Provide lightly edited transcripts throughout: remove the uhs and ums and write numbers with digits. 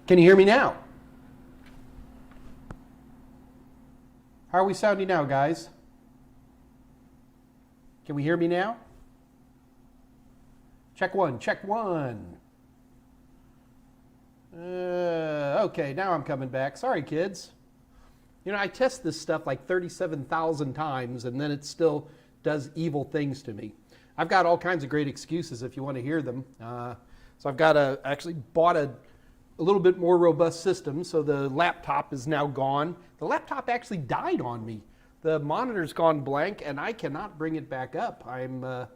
Can you hear me now? How are we sounding now, guys? Can we hear me now? Check one, check one. Okay, now I'm coming back. Sorry, kids. You know, I test this stuff like 37,000 times, and then it still does evil things to me. I've got all kinds of great excuses if you want to hear them. So I've got actually bought a little bit more robust system, so the laptop is now gone. The laptop actually died on me. The monitor's gone blank, and I cannot bring it back up. I'm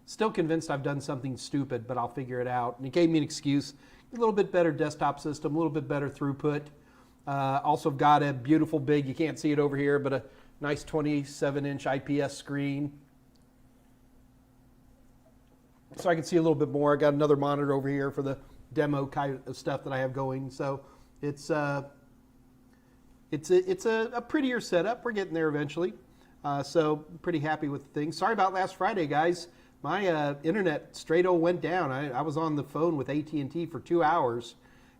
still convinced I've done something stupid, but I'll figure it out. And it gave me an excuse. A little bit better desktop system, a little bit better throughput. Also got a beautiful big, you can't see it over here, but a nice 27-inch IPS screen. So I can see a little bit more. I got another monitor over here for the demo kind of stuff that I have going. So it's a prettier setup. We're getting there eventually. So pretty happy with things. Sorry about last Friday, guys. My internet straight went down. I was on the phone with AT&T for 2 hours,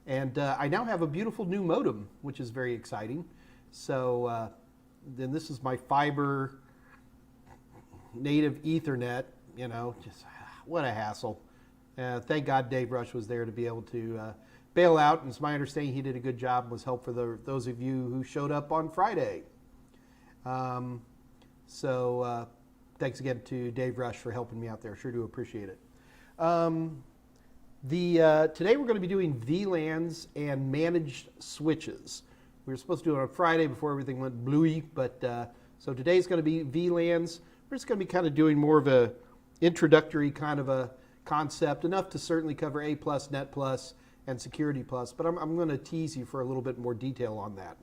and I now have a beautiful new modem, which is very exciting. So then this is my fiber native Ethernet. You know, just what a hassle. Thank God Dave Rush was there to be able to bail out, and it's my understanding he did a good job and was helpful for those of you who showed up on Friday. Thanks again to Dave Rush for helping me out there. Sure do appreciate it. Today we're going to be doing VLANs and managed switches. We were supposed to do it on Friday before everything went bluey, but so today's going to be VLANs. We're just going to be kind of doing more of a introductory kind of a concept, enough to certainly cover A+, Net+, and Security+, but I'm going to tease you for a little bit more detail on that.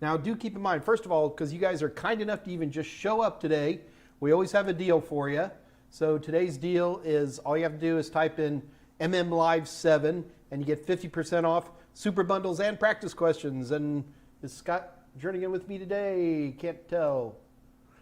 Now, do keep in mind, first of all, because you guys are kind enough to even just show up today, we always have a deal for you. So today's deal is all you have to do is type in MMLive 7 and you get 50% off super bundles and practice questions. And is Scott journeying in with me today? Can't tell.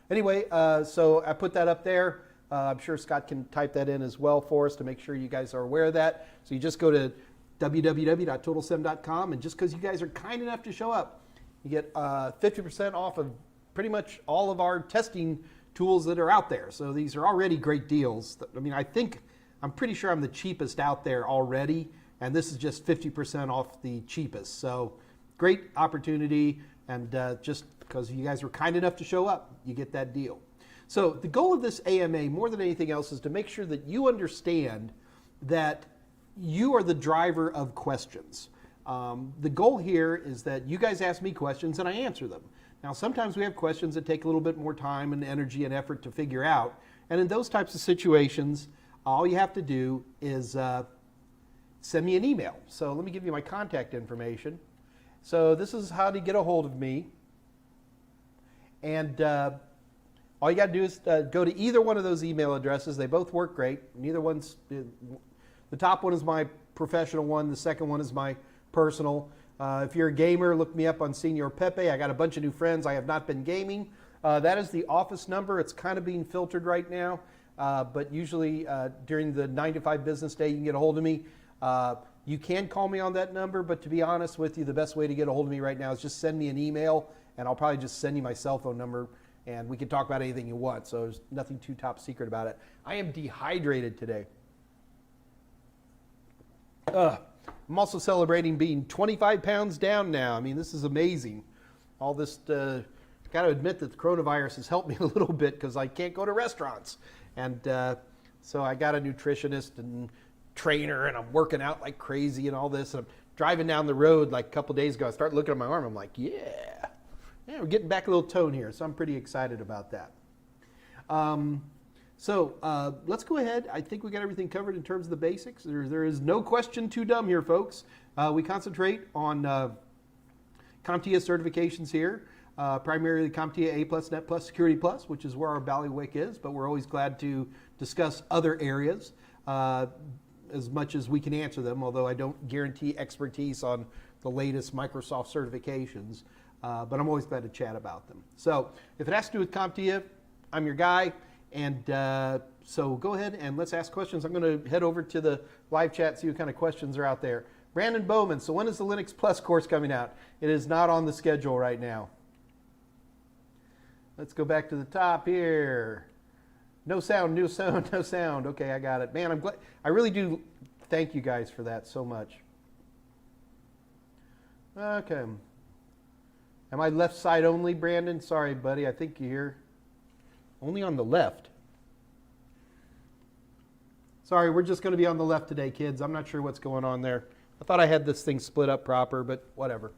Anyway, so I put that up there. I'm sure Scott can type that in as well for us to make sure you guys are aware of that. So you just go to www.totalsim.com, and just because you guys are kind enough to show up, you get 50% off of pretty much all of our testing tools that are out there. So these are already great deals. I mean, I'm pretty sure I'm the cheapest out there already, and this is just 50% off the cheapest. So great opportunity, and just because you guys were kind enough to show up, you get that deal. So the goal of this AMA, more than anything else, is to make sure that you understand that you are the driver of questions. The goal here is that you guys ask me questions and I answer them. Now, sometimes we have questions that take a little bit more time and energy and effort to figure out. And in those types of situations, all you have to do is send me an email. So let me give you my contact information. So this is how to get a hold of me. And all you got to do is go to either one of those email addresses. They both work great. Neither one's, the top one is my professional one. The second one is my personal. If you're a gamer, look me up on Senior Pepe. I got a bunch of new friends. I have not been gaming. That is the office number. It's kind of being filtered right now, but usually during the 9 to 5 business day, you can get a hold of me. You can call me on that number, but to be honest with you, the best way to get a hold of me right now is just send me an email, and I'll probably just send you my cell phone number, and we can talk about anything you want. So there's nothing too top secret about it. I am dehydrated today. I'm also celebrating being 25 pounds down now. I mean, this is amazing. All this, got to admit that the coronavirus has helped me a little bit because I can't go to restaurants. And so I got a nutritionist and trainer, and I'm working out like crazy and all this. And I'm driving down the road like a couple days ago. I start looking at my arm. I'm like, yeah, we're getting back a little tone here. So I'm pretty excited about that. Let's go ahead. I think we got everything covered in terms of the basics. There is no question too dumb here, folks. We concentrate on CompTIA certifications here, primarily CompTIA A+, Net+, Security+, which is where our bailiwick is, but we're always glad to discuss other areas as much as we can answer them, although I don't guarantee expertise on the latest Microsoft certifications, but I'm always glad to chat about them. So if it has to do with CompTIA, I'm your guy. And so go ahead and let's ask questions. I'm going to head over to the live chat, see what kind of questions are out there. Brandon Bowman, so when is the Linux Plus course coming out? It is not on the schedule right now. Let's go back to the top here. No sound, no sound, no sound. Okay, I got it. Man, I'm glad. I really do thank you guys for that so much. Okay. Am I left side only, Brandon? Sorry, buddy. I think you're here. Only on the left. Sorry, we're just going to be on the left today, kids. I'm not sure what's going on there. I thought I had this thing split up proper, but whatever.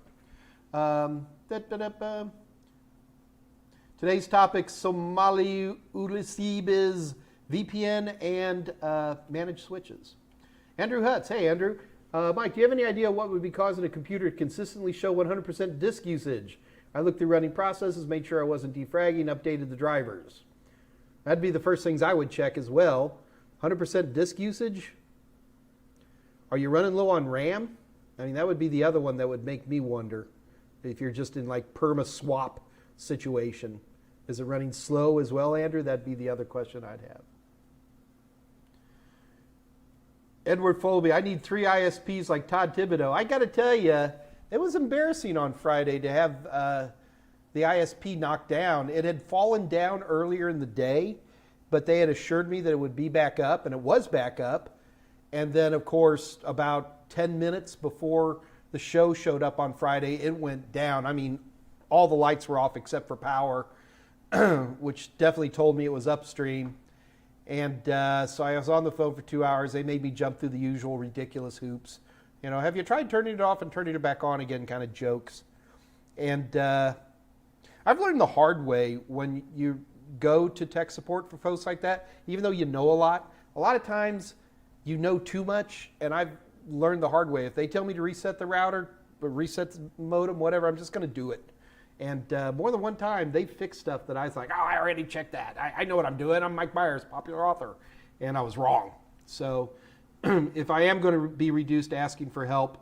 Today's topic, Somali Ulisibis, VPN, and managed switches. Andrew Hutz. Hey, Andrew. Mike, do you have any idea what would be causing a computer to consistently show 100% disk usage? I looked through running processes, made sure I wasn't defragging, updated the drivers. That'd be the first things I would check as well. 100% disk usage? Are you running low on RAM? I mean, that would be the other one that would make me wonder. If you're just in like perma swap situation. Is it running slow as well, Andrew? That'd be the other question I'd have. Edward Folby, I need 3 ISPs like Todd Thibodeau. I got to tell you, it was embarrassing on Friday to have the ISP knocked down. It had fallen down earlier in the day, but they had assured me that it would be back up, and it was back up. And then, of course, about 10 minutes before the show showed up on Friday, it went down. I mean, all the lights were off except for power, which definitely told me it was upstream. And so I was on the phone for 2 hours. They made me jump through the usual ridiculous hoops. You know, have you tried turning it off and turning it back on again kind of jokes. And I've learned the hard way when you go to tech support for folks like that, even though you know a lot of times you know too much, and I've learned the hard way. If they tell me to reset the router, or reset the modem, whatever, I'm just going to do it. And more than one time, they fixed stuff that I was like, oh, I already checked that. I know what I'm doing. I'm Mike Meyers, popular author. And I was wrong. So if I am going to be reduced to asking for help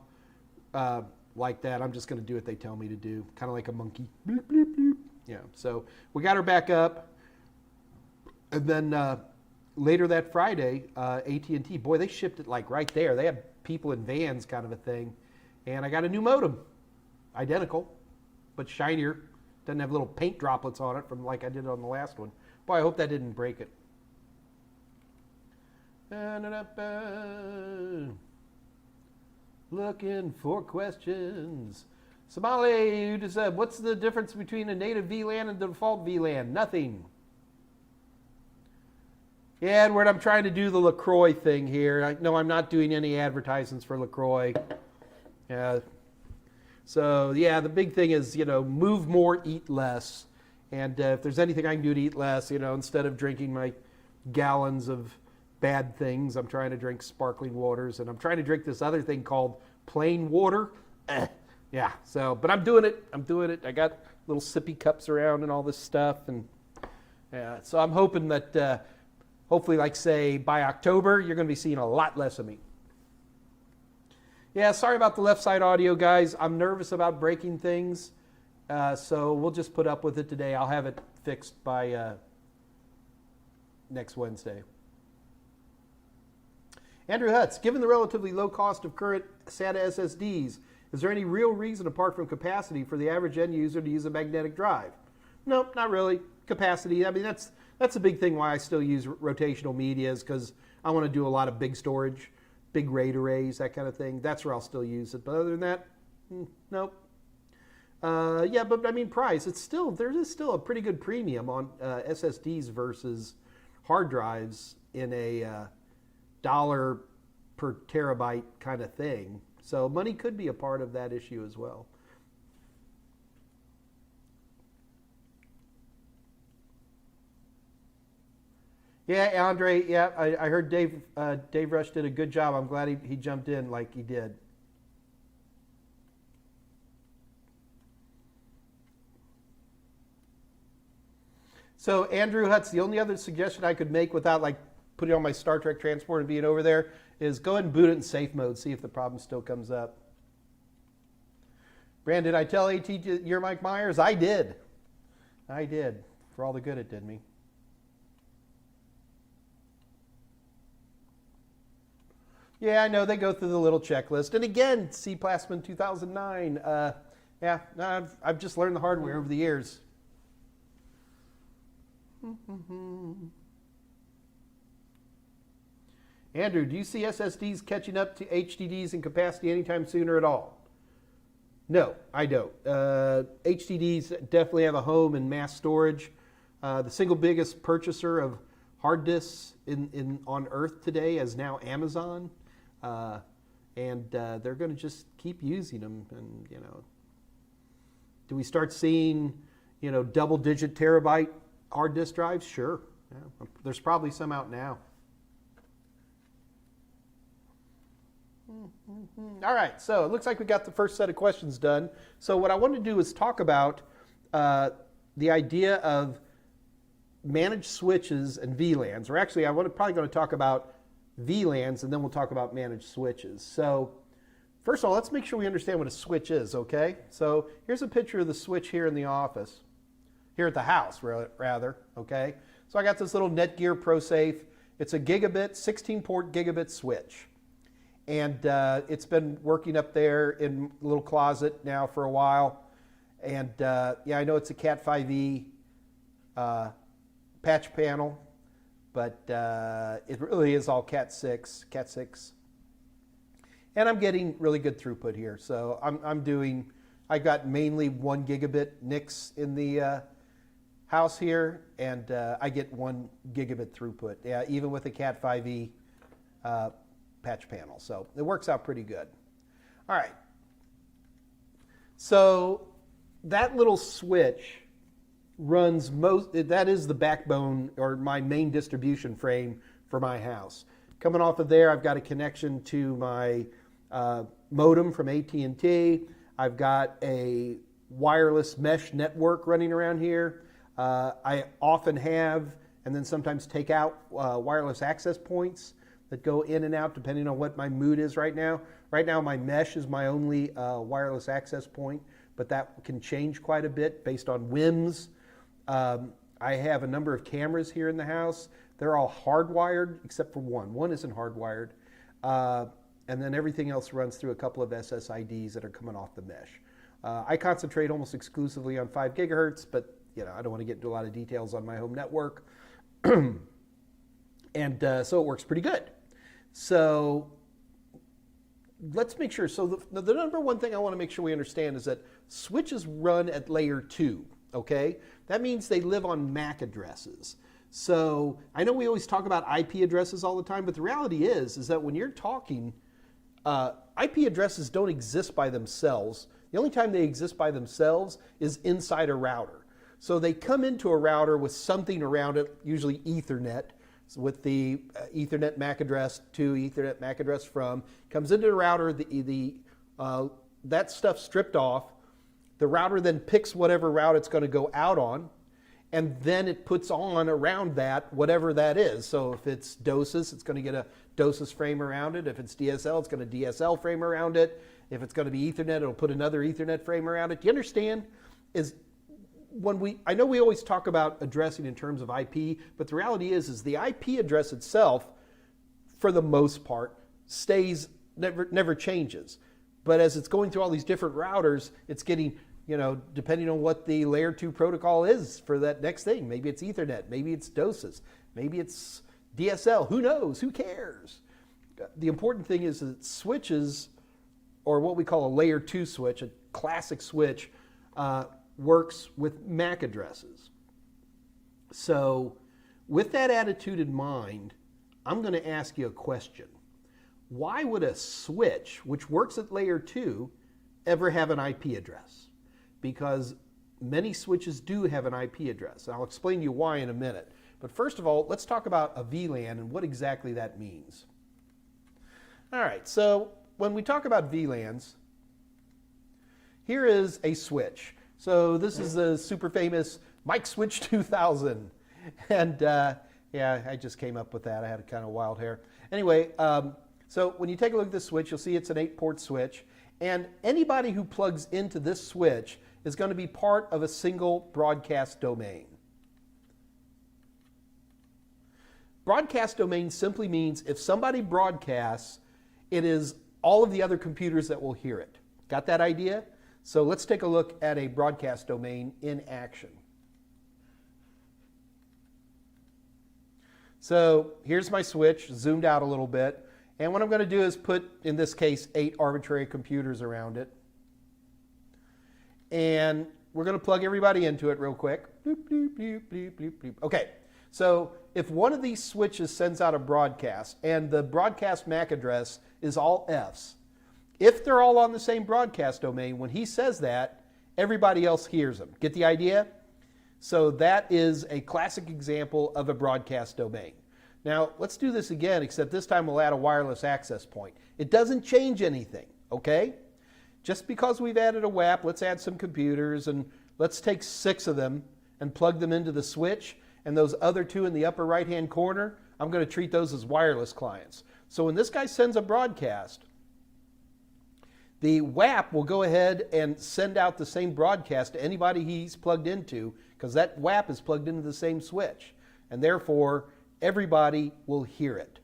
like that, I'm just going to do what they tell me to do, kind of like a monkey. Bleep, bleep, bleep. Yeah, so we got her back up. And then later that Friday, AT&T, boy, they shipped it like right there. They had people in vans kind of a thing. And I got a new modem, identical, but shinier. Doesn't have little paint droplets on it from like I did on the last one. Boy, I hope that didn't break it. Looking for questions. Somali, who just said, what's the difference between a native VLAN and the default VLAN? Nothing. Yeah, Edward, I'm trying to do the LaCroix thing here. No, I'm not doing any advertisements for LaCroix. So, yeah, the big thing is, you know, move more, eat less. And if there's anything I can do to eat less, you know, instead of drinking my gallons of bad things, I'm trying to drink sparkling waters. And I'm trying to drink this other thing called plain water. Yeah, so, but I'm doing it. I got little sippy cups around and all this stuff. And yeah, so I'm hoping that hopefully, like, say, by October, you're going to be seeing a lot less of me. Yeah, sorry about the left side audio, guys. I'm nervous about breaking things, so we'll just put up with it today. I'll have it fixed by next Wednesday. Andrew Hutz, given the relatively low cost of current SATA SSDs, is there any real reason apart from capacity for the average end user to use a magnetic drive? No, not really. Capacity, I mean, that's a big thing why I still use rotational media, is because I want to do a lot of big storage, big RAID arrays, that kind of thing. That's where I'll still use it. But other than that, nope. Yeah, but I mean, price, there is still a pretty good premium on SSDs versus hard drives in a $1 per terabyte kind of thing. So money could be a part of that issue as well. Yeah, Andre, yeah, I heard Dave Rush did a good job. I'm glad he jumped in like he did. So Andrew Hutz, the only other suggestion I could make without like putting on my Star Trek transport and being over there is go ahead and boot it in safe mode, see if the problem still comes up. Brandon, did I tell AT you're Mike Meyers? I did. For all the good it did me. Yeah, I know they go through the little checklist. And again, C Plasman 2009. Yeah, no, I've just learned the hard way over the years. Andrew, do you see SSDs catching up to HDDs in capacity anytime sooner at all? No, I don't. HDDs definitely have a home in mass storage. The single biggest purchaser of hard disks on Earth today is now Amazon. And they're going to just keep using them. And, you know, do we start seeing, you know, double-digit terabyte hard disk drives? Sure. Yeah. There's probably some out now. All right, so it looks like we got the first set of questions done. So what I want to do is talk about the idea of managed switches and VLANs. Or actually, probably going to talk about VLANs, and then we'll talk about managed switches. So first of all, let's make sure we understand what a switch is, okay? So here's a picture of the switch here in the office, here at the house, rather, okay? So I got this little Netgear ProSafe. It's a gigabit, 16-port gigabit switch. And it's been working up there in a little closet now for a while. And yeah, I know it's a Cat 5e patch panel, but it really is all Cat 6. And I'm getting really good throughput here. So I got mainly 1 gigabit NICs in the house here, and I get 1 gigabit throughput. Yeah, even with a Cat 5e patch panel. So it works out pretty good. All right. So that little switch runs that is the backbone or my main distribution frame for my house. Coming off of there, I've got a connection to my modem from AT&T. I've got a wireless mesh network running around here. I often have, and then sometimes take out wireless access points that go in and out depending on what my mood is right now. Right now, my mesh is my only wireless access point, but that can change quite a bit based on whims. I have a number of cameras here in the house. They're all hardwired except for one. One isn't hardwired. And then everything else runs through a couple of SSIDs that are coming off the mesh. I concentrate almost exclusively on 5 gigahertz, but you know, I don't want to get into a lot of details on my home network. And so it works pretty good. So let's make sure. So the number one thing I want to make sure we understand is that switches run at layer 2, okay? That means they live on MAC addresses. So I know we always talk about IP addresses all the time, but the reality is that when you're talking, IP addresses don't exist by themselves. The only time they exist by themselves is inside a router. So they come into a router with something around it, usually Ethernet, with the Ethernet MAC address to, Ethernet MAC address from, comes into the router, that stuff stripped off. The router then picks whatever route it's going to go out on, and then it puts on around that whatever that is. So if it's DOSIS, it's going to get a DOSIS frame around it. If it's DSL, it's going to DSL frame around it. If it's going to be Ethernet, it'll put another Ethernet frame around it. Do you understand? I know we always talk about addressing in terms of IP, but the reality is the IP address itself, for the most part, stays, never changes. But as it's going through all these different routers, it's getting, you know, depending on what the layer 2 protocol is for that next thing. Maybe it's Ethernet, maybe it's DOSIS, maybe it's DSL, who knows, who cares? The important thing is that switches, or what we call a layer 2 switch, a classic switch, works with MAC addresses. So with that attitude in mind, I'm going to ask you a question. Why would a switch, which works at layer 2, ever have an IP address? Because many switches do have an IP address. I'll explain to you why in a minute. But first of all, let's talk about a VLAN and what exactly that means. All right, so when we talk about VLANs, here is a switch. So this is the super famous Mike Switch 2000. And yeah, I just came up with that. I had kind of wild hair. Anyway, so when you take a look at this switch, you'll see it's an 8-port switch. And anybody who plugs into this switch is going to be part of a single broadcast domain. Broadcast domain simply means if somebody broadcasts, It is all of the other computers that will hear it. Got that idea? So let's take a look at a broadcast domain in action. So here's my switch, zoomed out a little bit. And what I'm going to do is put, in this case, 8 arbitrary computers around it. And we're going to plug everybody into it real quick. Bloop, bloop, bloop, bloop, bloop, bloop. Okay, so if one of these switches sends out a broadcast and the broadcast MAC address is all Fs, if they're all on the same broadcast domain, when he says that, everybody else hears them. Get the idea? So that is a classic example of a broadcast domain. Now, let's do this again, except this time we'll add a wireless access point. It doesn't change anything, okay? Just because we've added a WAP, let's add some computers, and let's take 6 of them and plug them into the switch, and those other 2 in the upper right-hand corner, I'm going to treat those as wireless clients. So when this guy sends a broadcast, the WAP will go ahead and send out the same broadcast to anybody he's plugged into, because that WAP is plugged into the same switch, and therefore everybody will hear it.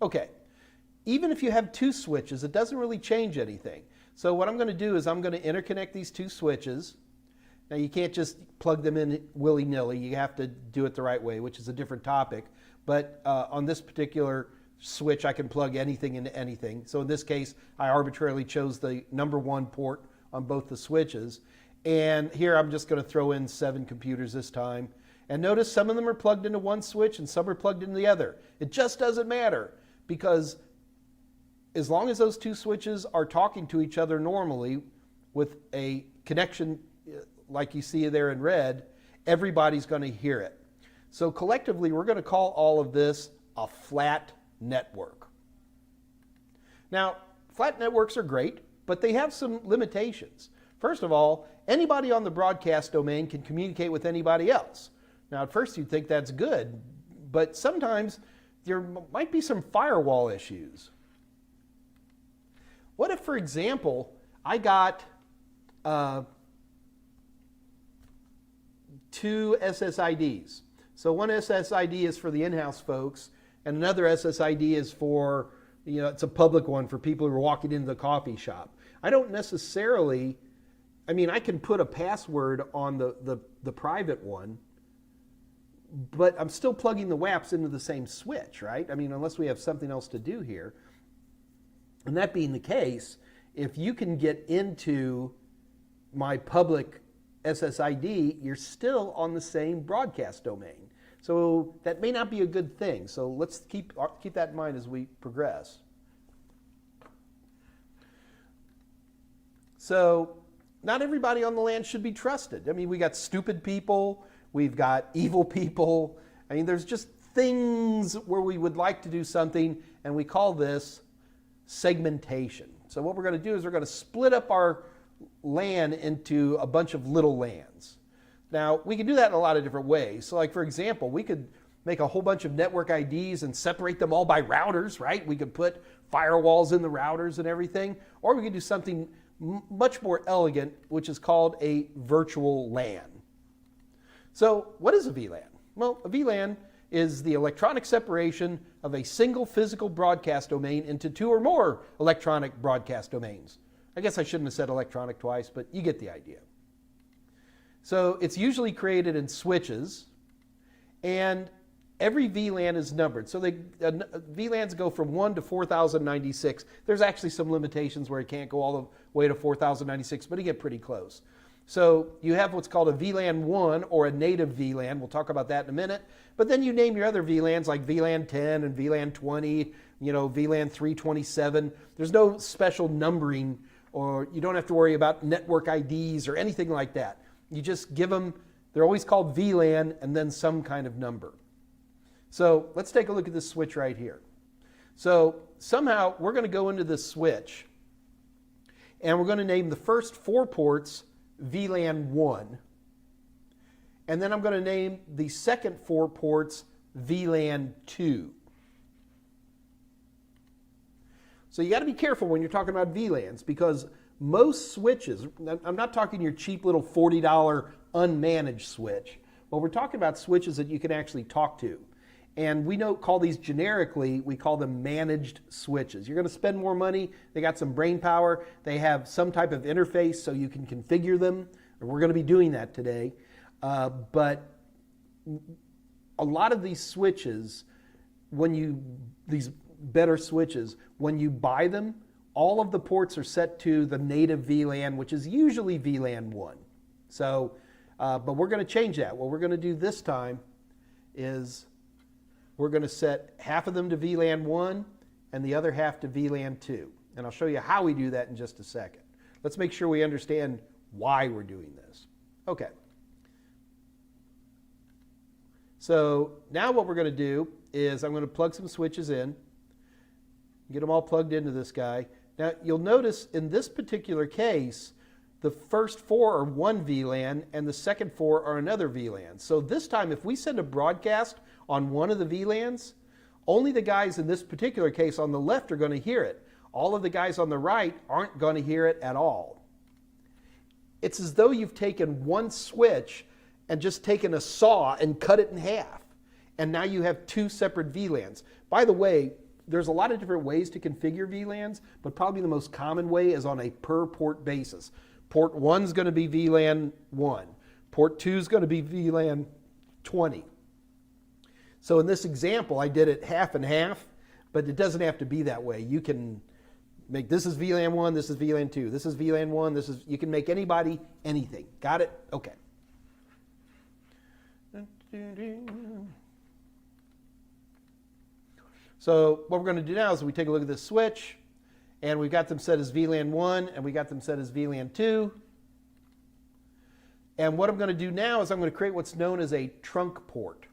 Okay, even if you have 2 switches, it doesn't really change anything. So what I'm going to do is I'm going to interconnect these 2 switches. Now you can't just plug them in willy-nilly, you have to do it the right way, which is a different topic. But on this particular switch I can plug anything into anything. So in this case I arbitrarily chose the number 1 port on both the switches. And here I'm just going to throw in 7 computers this time. And notice some of them are plugged into one switch and some are plugged into the other. It just doesn't matter, because as long as those 2 switches are talking to each other normally with a connection like you see there in red, everybody's going to hear it. So collectively we're going to call all of this a flat network. Now, flat networks are great, but they have some limitations. First of all, anybody on the broadcast domain can communicate with anybody else. Now, at first you'd think that's good, but sometimes there might be some firewall issues. What if, for example, I got 2 SSIDs. So one SSID is for the in-house folks, and another SSID is for, it's a public one for people who are walking into the coffee shop. I don't necessarily, I can put a password on the private one, but I'm still plugging the WAPs into the same switch, right? Unless we have something else to do here. And that being the case, if you can get into my public SSID, you're still on the same broadcast domain. So that may not be a good thing. So let's keep that in mind as we progress. So not everybody on the LAN should be trusted. We got stupid people, we've got evil people. There's just things where we would like to do something, and we call this segmentation. So what we're going to do is we're going to split up our LAN into a bunch of little LANs. Now, we can do that in a lot of different ways. So like, for example, we could make a whole bunch of network IDs and separate them all by routers, right? We could put firewalls in the routers and everything. Or we could do something much more elegant, which is called a virtual LAN. So what is a VLAN? Well, a VLAN is the electronic separation of a single physical broadcast domain into 2 or more electronic broadcast domains. I guess I shouldn't have said electronic twice, but you get the idea. So it's usually created in switches, and every VLAN is numbered. So VLANs go from 1 to 4096. There's actually some limitations where it can't go all the way to 4096, but you get pretty close. So you have what's called a VLAN 1 or a native VLAN. We'll talk about that in a minute. But then you name your other VLANs like VLAN 10 and VLAN 20, VLAN 327. There's no special numbering, or you don't have to worry about network IDs or anything like that. You just give them, they're always called VLAN and then some kind of number. So let's take a look at this switch right here. So somehow we're going to go into this switch and we're going to name the first 4 ports VLAN 1. And then I'm going to name the second 4 ports VLAN 2. So you got to be careful when you're talking about VLANs, because most switches, I'm not talking your cheap little $40 unmanaged switch, but we're talking about switches that you can actually talk to. And we call these generically, we call them managed switches. You're going to spend more money. They got some brain power. They have some type of interface so you can configure them. And we're going to be doing that today. But a lot of these switches, these better switches, when you buy them, all of the ports are set to the native VLAN, which is usually VLAN 1. So, but we're going to change that. What we're going to do this time is we're going to set half of them to VLAN 1 and the other half to VLAN 2. And I'll show you how we do that in just a second. Let's make sure we understand why we're doing this. Okay. So now what we're going to do is I'm going to plug some switches in, get them all plugged into this guy. Now you'll notice in this particular case, the first 4 are one VLAN and the second 4 are another VLAN. So this time if we send a broadcast on one of the VLANs, only the guys in this particular case on the left are going to hear it. All of the guys on the right aren't going to hear it at all. It's as though you've taken one switch and just taken a saw and cut it in half. And now you have 2 separate VLANs. By the way, there's a lot of different ways to configure VLANs, but probably the most common way is on a per port basis. Port 1 is going to be VLAN 1. Port 2 is going to be VLAN 20. So in this example, I did it half and half, but it doesn't have to be that way. You can make, this is VLAN 1, this is VLAN 2, this is VLAN 1, you can make anybody anything. Got it? Okay. So what we're going to do now is we take a look at this switch, and we've got them set as VLAN 1, and we got them set as VLAN 2. And what I'm going to do now is I'm going to create what's known as a trunk port.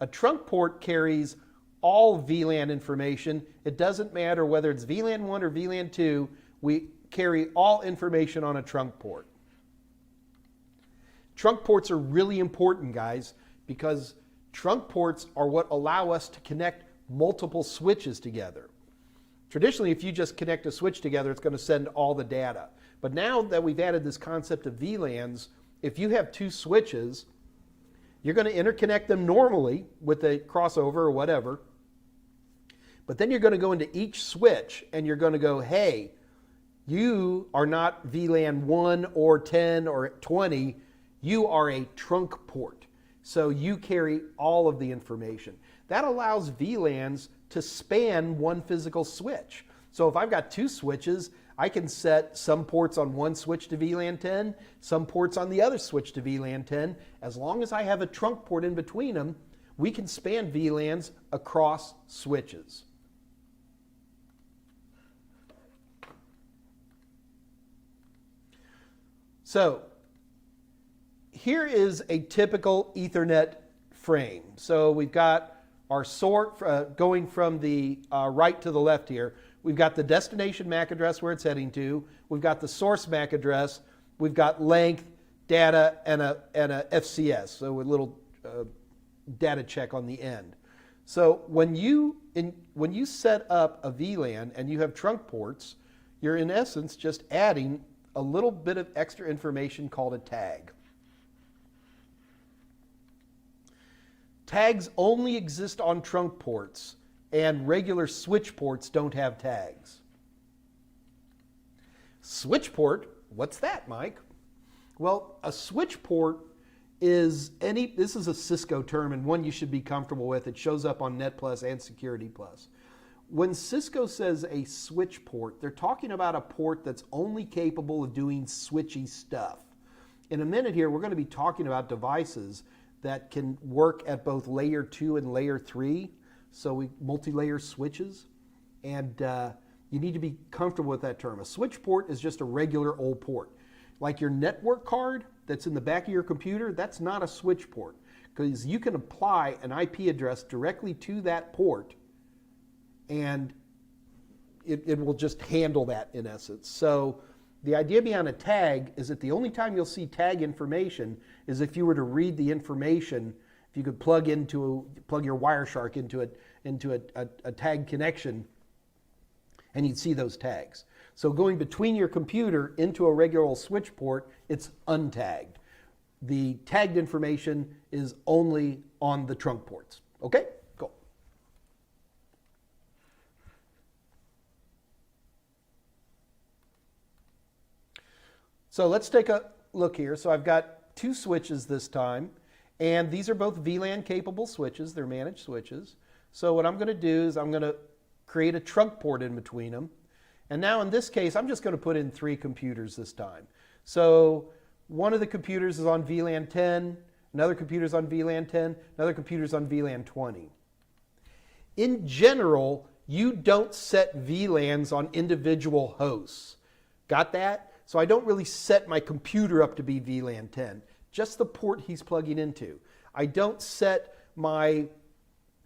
A trunk port carries all VLAN information. It doesn't matter whether it's VLAN 1 or VLAN 2, we carry all information on a trunk port. Trunk ports are really important, guys, because trunk ports are what allow us to connect multiple switches together. Traditionally, if you just connect a switch together, it's going to send all the data. But now that we've added this concept of VLANs, if you have 2 switches, you're going to interconnect them normally with a crossover or whatever. But then you're going to go into each switch and you're going to go, hey, you are not VLAN 1 or 10 or 20. You are a trunk port. So you carry all of the information. That allows VLANs to span one physical switch. So if I've got 2 switches, I can set some ports on one switch to VLAN 10, some ports on the other switch to VLAN 10. As long as I have a trunk port in between them, we can span VLANs across switches. So here is a typical Ethernet frame. So we've got our sort going from the right to the left here. We've got the destination MAC address where it's heading to. We've got the source MAC address. We've got length, data, and a FCS, so a little data check on the end. So when you set up a VLAN and you have trunk ports, you're in essence just adding a little bit of extra information called a tag. Tags only exist on trunk ports, and regular switch ports don't have tags. Switch port, what's that, Mike? Well, a switch port is this is a Cisco term and one you should be comfortable with. It shows up on NetPlus and Security Plus. When Cisco says a switch port, they're talking about a port that's only capable of doing switchy stuff. In a minute here, we're going to be talking about devices that can work at both layer 2 and layer 3, so multi-layer switches, and you need to be comfortable with that term. A switch port is just a regular old port. Like your network card that's in the back of your computer, that's not a switch port, because you can apply an IP address directly to that port, and it will just handle that in essence. So the idea behind a tag is that the only time you'll see tag information is if you were to read the information, if you could plug your Wireshark into a tag connection, and you'd see those tags. So going between your computer into a regular old switch port, it's untagged. The tagged information is only on the trunk ports. Okay, cool. So let's take a look here. So I've got 2 switches this time, and these are both VLAN capable switches. They're managed switches. So what I'm going to do is I'm going to create a trunk port in between them. And now in this case, I'm just going to put in 3 computers this time. So one of the computers is on VLAN 10, another computer's on VLAN 10, another computer's on VLAN 20. In general, you don't set VLANs on individual hosts. Got that? So I don't really set my computer up to be VLAN 10, just the port he's plugging into. I don't set my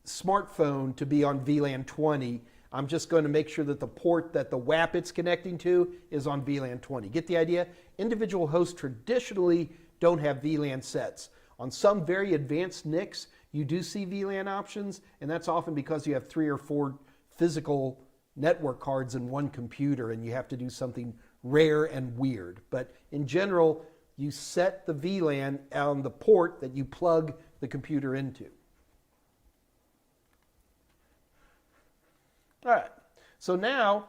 smartphone to be on VLAN 20. I'm just going to make sure that the port that the WAP it's connecting to is on VLAN 20. Get the idea? Individual hosts traditionally don't have VLAN sets. On some very advanced NICs, you do see VLAN options, and that's often because you have 3 or 4 physical network cards in one computer and you have to do something rare and weird. But in general, you set the VLAN on the port that you plug the computer into. All right, so now,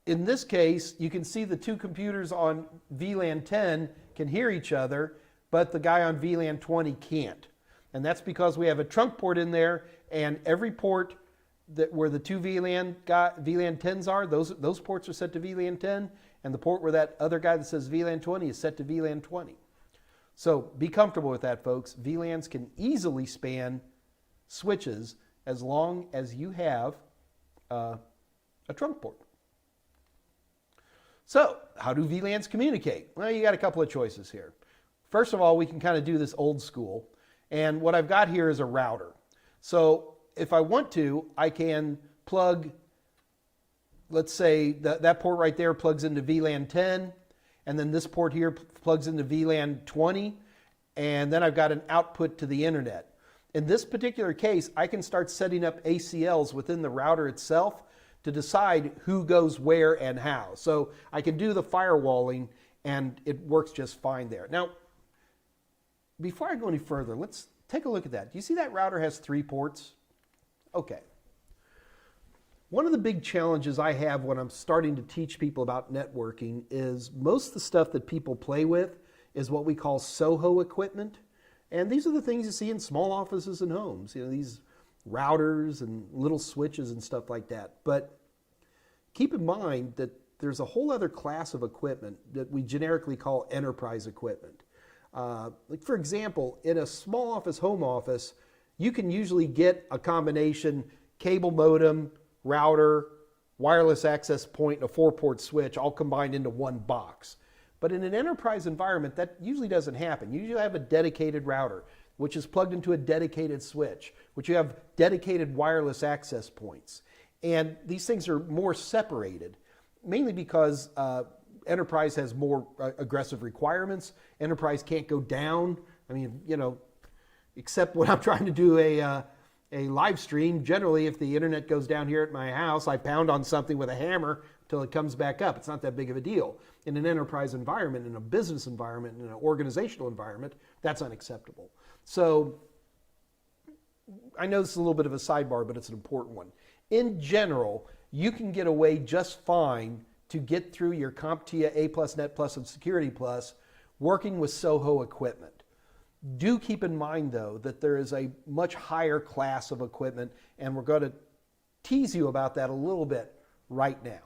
in this case, you can see the 2 computers on VLAN 10 can hear each other, but the guy on VLAN 20 can't. And that's because we have a trunk port in there, and every port where the 2 VLAN 10s are, those ports are set to VLAN 10, and the port where that other guy that says VLAN 20 is set to VLAN 20. So be comfortable with that, folks. VLANs can easily span switches as long as you have a trunk port. So how do VLANs communicate? Well, you got a couple of choices here. First of all, we can kind of do this old school. And what I've got here is a router. So if I want to, I can plug, let's say that port right there plugs into VLAN 10, and then this port here plugs into VLAN 20, and then I've got an output to the internet. In this particular case, I can start setting up ACLs within the router itself to decide who goes where and how. So I can do the firewalling, and it works just fine there. Now, before I go any further, let's take a look at that. Do you see that router has 3 ports? Okay. One of the big challenges I have when I'm starting to teach people about networking is most of the stuff that people play with is what we call SOHO equipment. And these are the things you see in small offices and homes, you know, these routers and little switches and stuff like that. But keep in mind that there's a whole other class of equipment that we generically call enterprise equipment. Like for example, in a small office, home office, you can usually get a combination cable modem, router, wireless access point, and a 4-port switch all combined into one box. But in an enterprise environment, that usually doesn't happen. You usually have a dedicated router, which is plugged into a dedicated switch, which you have dedicated wireless access points. And these things are more separated, mainly because enterprise has more aggressive requirements. Enterprise can't go down. I mean, you know, except when I'm trying to do a live stream. Generally, if the internet goes down here at my house, I pound on something with a hammer until it comes back up. It's not that big of a deal. In an enterprise environment, in a business environment, in an organizational environment, that's unacceptable. So I know this is a little bit of a sidebar, but it's an important one. In general, you can get away just fine to get through your CompTIA A+, Net+, and Security Plus working with SOHO equipment. Do keep in mind, though, that there is a much higher class of equipment, and we're going to tease you about that a little bit right now.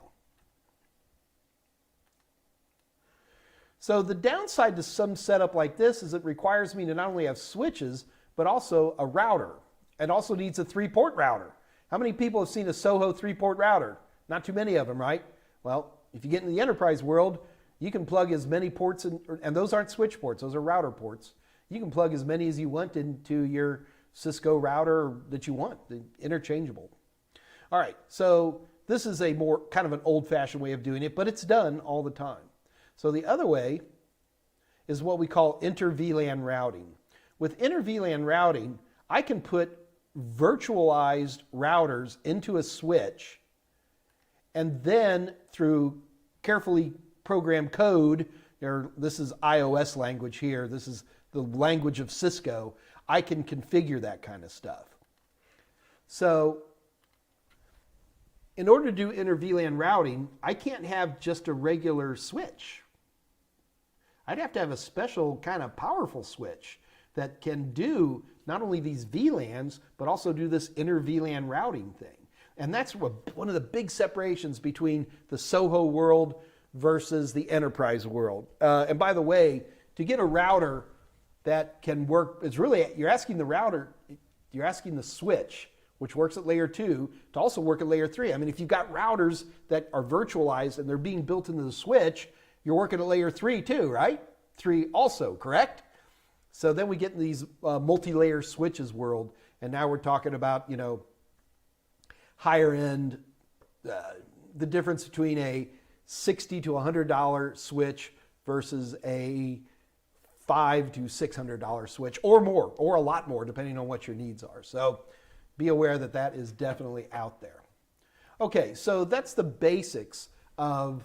So the downside to some setup like this is it requires me to not only have switches, but also a router. It also needs a 3-port router. How many people have seen a SOHO 3-port router? Not too many of them, right? Well, if you get in the enterprise world, you can plug as many ports in, and those aren't switch ports, those are router ports. You can plug as many as you want into your Cisco router that you want, interchangeable. All right, so this is a more kind of an old-fashioned way of doing it, but it's done all the time. So the other way is what we call inter-VLAN routing. With inter-VLAN routing, I can put virtualized routers into a switch, and then through carefully programmed code this is iOS language here, this is the language of Cisco, I can configure that kind of stuff. So in order to do inter-VLAN routing, I can't have just a regular switch. I'd have to have a special kind of powerful switch that can do not only these VLANs, but also do this inter-VLAN routing thing. And that's one of the big separations between the SOHO world versus the enterprise world. And by the way, to get a router that can work, it's really, you're asking the switch, which works at layer 2, to also work at layer 3. I mean, if you've got routers that are virtualized and they're being built into the switch, you're working at layer 3 too, right? 3 also, correct? So then we get in these multi-layer switches world, and now we're talking about, higher end, the difference between a $60 to $100 switch versus a $500 to $600 switch, or more, or a lot more, depending on what your needs are. So be aware that that is definitely out there. Okay, so that's the basics of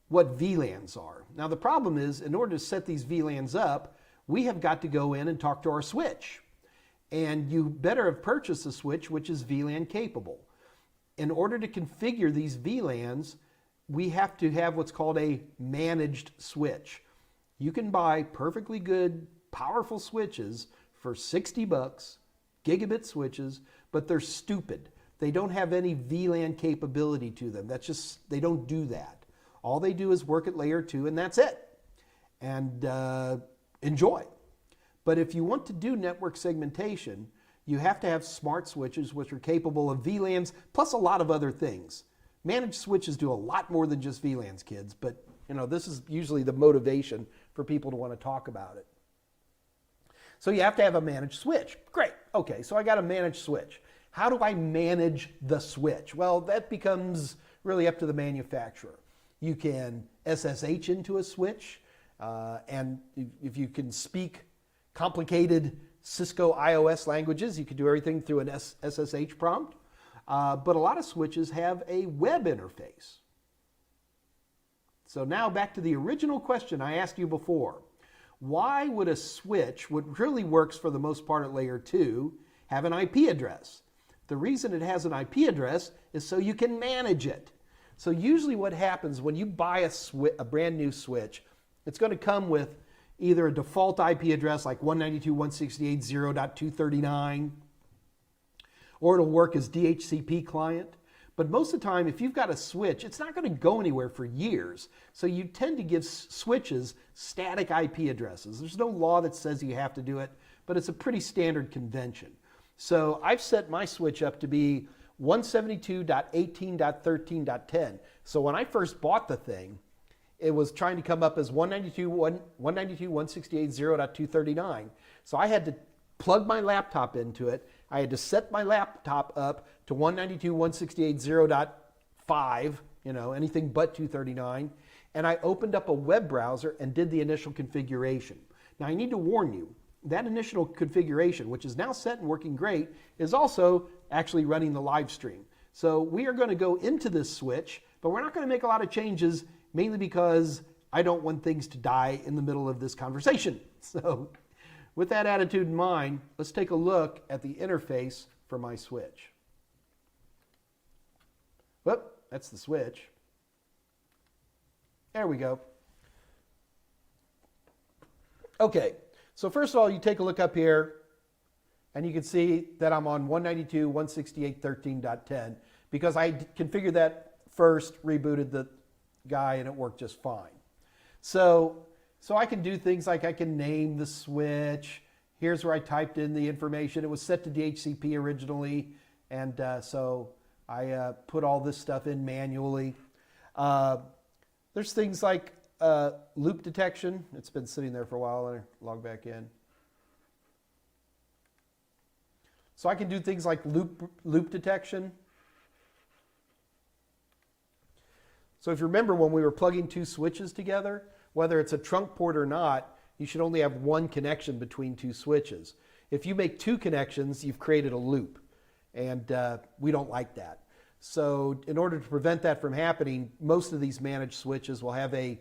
what VLANs are. Now the problem is, in order to set these VLANs up, we have got to go in and talk to our switch. And you better have purchased a switch which is VLAN capable. In order to configure these VLANs, we have to have what's called a managed switch. You can buy perfectly good, powerful switches for $60, gigabit switches, but they're stupid. They don't have any VLAN capability to them. That's just, they don't do that. All they do is work at layer 2, and that's it. And enjoy. But if you want to do network segmentation, you have to have smart switches which are capable of VLANs plus a lot of other things. Managed switches do a lot more than just VLANs, kids, but this is usually the motivation for people to want to talk about it. So you have to have a managed switch. Great. Okay, so I got a managed switch. How do I manage the switch? Well, that becomes really up to the manufacturer. You can SSH into a switch, and if you can speak complicated Cisco iOS languages, you can do everything through an SSH prompt. But a lot of switches have a web interface. So now back to the original question I asked you before. Why would a switch, what really works for the most part at layer 2, have an IP address? The reason it has an IP address is so you can manage it. So usually what happens when you buy a brand new switch, it's going to come with either a default IP address like 192.168.0.239, or it'll work as DHCP client. But most of the time, if you've got a switch, it's not going to go anywhere for years. So you tend to give switches static IP addresses. There's no law that says you have to do it, but it's a pretty standard convention. So I've set my switch up to be 172.18.13.10. So when I first bought the thing, it was trying to come up as 192.168.0.239. So I had to plug my laptop into it. I had to set my laptop up to 192.168.0.5, anything but 239. And I opened up a web browser and did the initial configuration. Now I need to warn you, that initial configuration, which is now set and working great, is also actually running the live stream. So we are going to go into this switch, but we're not going to make a lot of changes, mainly because I don't want things to die in the middle of this conversation. So with that attitude in mind, let's take a look at the interface for my switch. Whoop, that's the switch. There we go. Okay, so first of all, you take a look up here, and you can see that I'm on 192.168.13.10 because I configured that first, rebooted the guy, and it worked just fine. So I can do things like I can name the switch. Here's where I typed in the information. It was set to DHCP originally, and so I put all this stuff in manually. There's things like loop detection. It's been sitting there for a while. I log back in. So I can do things like loop detection. So if you remember when we were plugging two switches together, whether it's a trunk port or not, you should only have one connection between two switches. If you make two connections, you've created a loop, and we don't like that. So in order to prevent that from happening, most of these managed switches will have a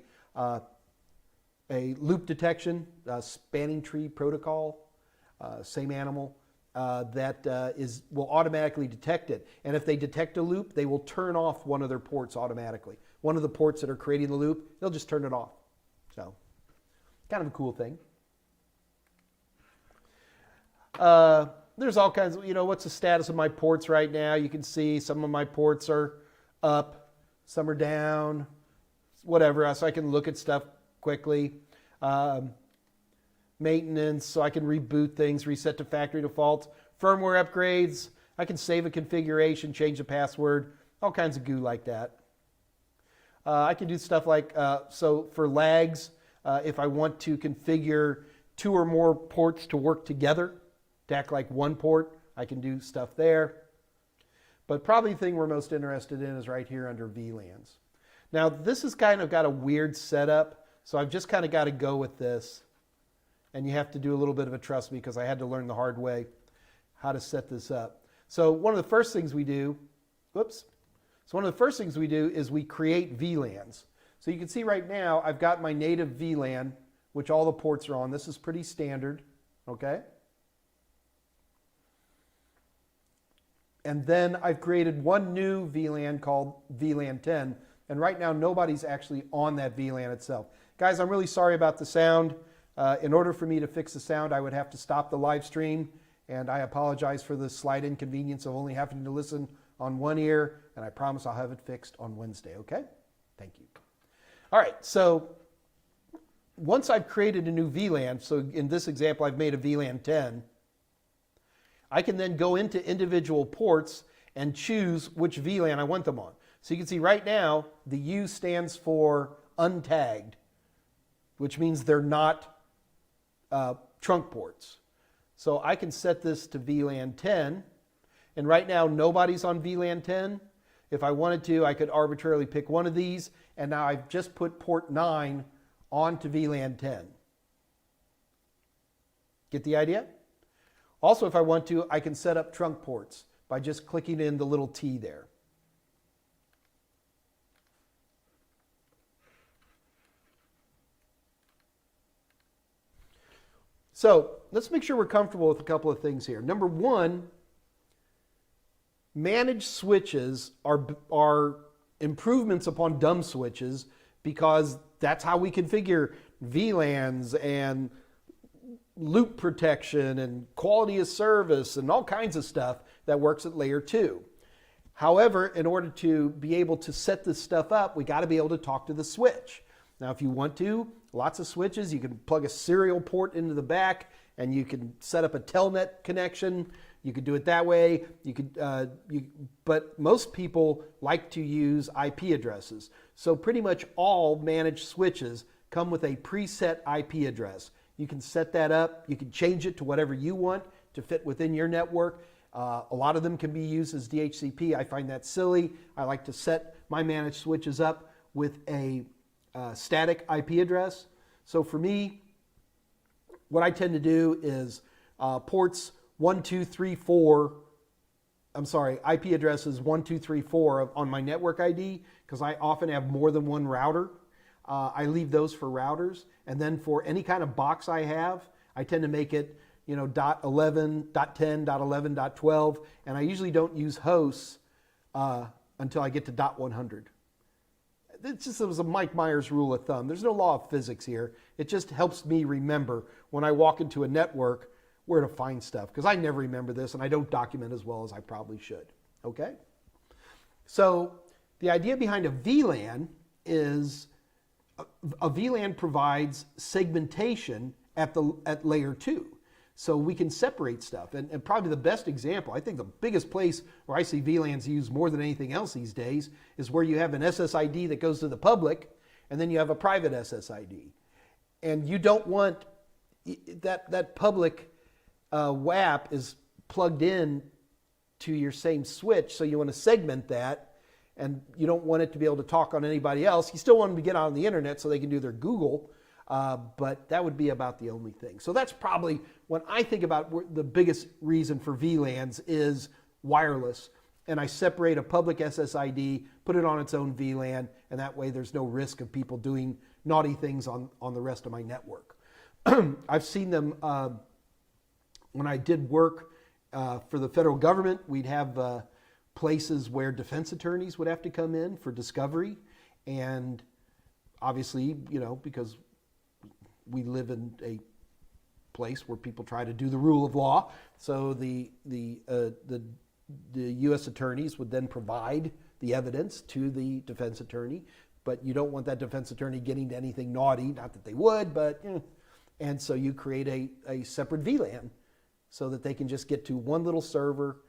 a loop detection, spanning tree protocol, same animal, that will automatically detect it. And if they detect a loop, they will turn off one of their ports automatically. One of the ports that are creating the loop, they'll just turn it off. So, kind of a cool thing. There's all kinds of, what's the status of my ports right now? You can see some of my ports are up, some are down, whatever, so I can look at stuff quickly. Maintenance, so I can reboot things, reset to factory defaults. Firmware upgrades, I can save a configuration, change the password, all kinds of goo like that. I can do stuff like, so for lags, if I want to configure 2 or more ports to work together, to act like one port, I can do stuff there. But probably the thing we're most interested in is right here under VLANs. Now this has kind of got a weird setup, so I've just kind of got to go with this. And you have to do a little bit of a trust me because I had to learn the hard way how to set this up. So one of the first things we do, is we create VLANs. So you can see right now I've got my native VLAN, which all the ports are on. This is pretty standard, okay? And then I've created one new VLAN called VLAN 10. And right now, nobody's actually on that VLAN itself. Guys, I'm really sorry about the sound. In order for me to fix the sound, I would have to stop the live stream. And I apologize for the slight inconvenience of only having to listen on one ear. And I promise I'll have it fixed on Wednesday, okay? Thank you. All right, so once I've created a new VLAN, so in this example, I've made a VLAN 10, I can then go into individual ports and choose which VLAN I want them on. So you can see right now, the U stands for untagged, which means they're not trunk ports. So I can set this to VLAN 10, and right now nobody's on VLAN 10. If I wanted to, I could arbitrarily pick one of these, and now I've just put port 9 onto VLAN 10. Get the idea? Also, if I want to, I can set up trunk ports by just clicking in the little T there. So let's make sure we're comfortable with a couple of things here. Number one, managed switches are improvements upon dumb switches because that's how we configure VLANs and loop protection and quality of service and all kinds of stuff that works at layer 2. However, in order to be able to set this stuff up, we got to be able to talk to the switch. Now, if you want to, lots of switches, you can plug a serial port into the back and you can set up a telnet connection. You could do it that way. You could, but most people like to use IP addresses. So pretty much all managed switches come with a preset IP address. You can set that up. You can change it to whatever you want to fit within your network. A lot of them can be used as DHCP. I find that silly. I like to set my managed switches up with a static IP address. So for me, what I tend to do is ports 1, 2, 3, 4, IP addresses 1, 2, 3, 4 on my network ID because I often have more than one router. I leave those for routers. And then for any kind of box I have, I tend to make it, .11, .10, .11, .12. And I usually don't use hosts until I get to .100. It was a Mike Meyers rule of thumb. There's no law of physics here. It just helps me remember when I walk into a network where to find stuff. Because I never remember this and I don't document as well as I probably should. Okay? So the idea behind a VLAN is a VLAN provides segmentation at layer 2. So we can separate stuff. And probably the best example, I think the biggest place where I see VLANs used more than anything else these days is where you have an SSID that goes to the public and then you have a private SSID. And you don't want that public WAP is plugged in to your same switch, so you want to segment that, and you don't want it to be able to talk on anybody else. You still want them to get on the internet so they can do their Google, but that would be about the only thing. So that's probably, when I think about the biggest reason for VLANs is wireless, and I separate a public SSID, put it on its own VLAN, and that way there's no risk of people doing naughty things on the rest of my network. I've seen them when I did work for the federal government. We'd have places where defense attorneys would have to come in for discovery, and obviously, because we live in a place where people try to do the rule of law, so the U.S. attorneys would then provide the evidence to the defense attorney, but you don't want that defense attorney getting to anything naughty, not that they would, but, and so you create a separate VLAN so that they can just get to one little server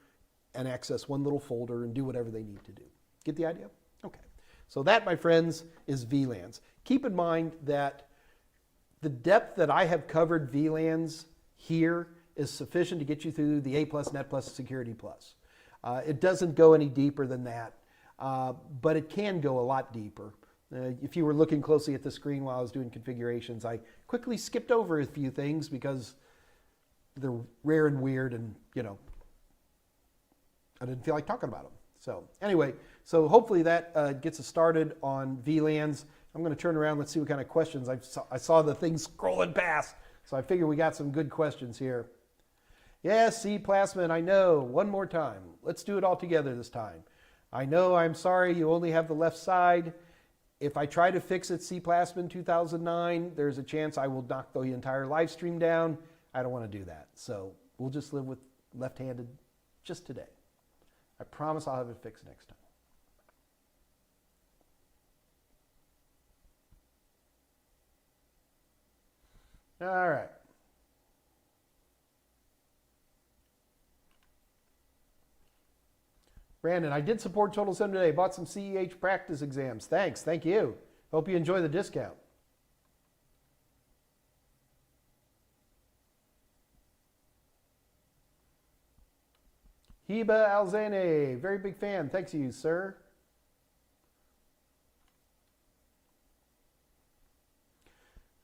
and access one little folder and do whatever they need to do. Get the idea? Okay. So that, my friends, is VLANs. Keep in mind that the depth that I have covered VLANs here is sufficient to get you through the A+, Net+, Security+. It doesn't go any deeper than that, but it can go a lot deeper. If you were looking closely at the screen while I was doing configurations, I quickly skipped over a few things because they're rare and weird, and I didn't feel like talking about them. So anyway, so hopefully that gets us started on VLANs. I'm going to turn around. Let's see what kind of questions. I saw the thing scrolling past, so I figure we got some good questions here. Yes, C. Plasman, I know. One more time. Let's do it all together this time. I know, I'm sorry, you only have the left side. If I try to fix it, C. Plasman 2009, there's a chance I will knock the entire live stream down. I don't want to do that. So we'll just live with left-handed just today. I promise I'll have it fixed next time. All right. Brandon, I did support Total Sim today. Bought some CEH practice exams. Thanks. Thank you. Hope you enjoy the discount. Hiba Alzane, very big fan. Thanks to you, sir.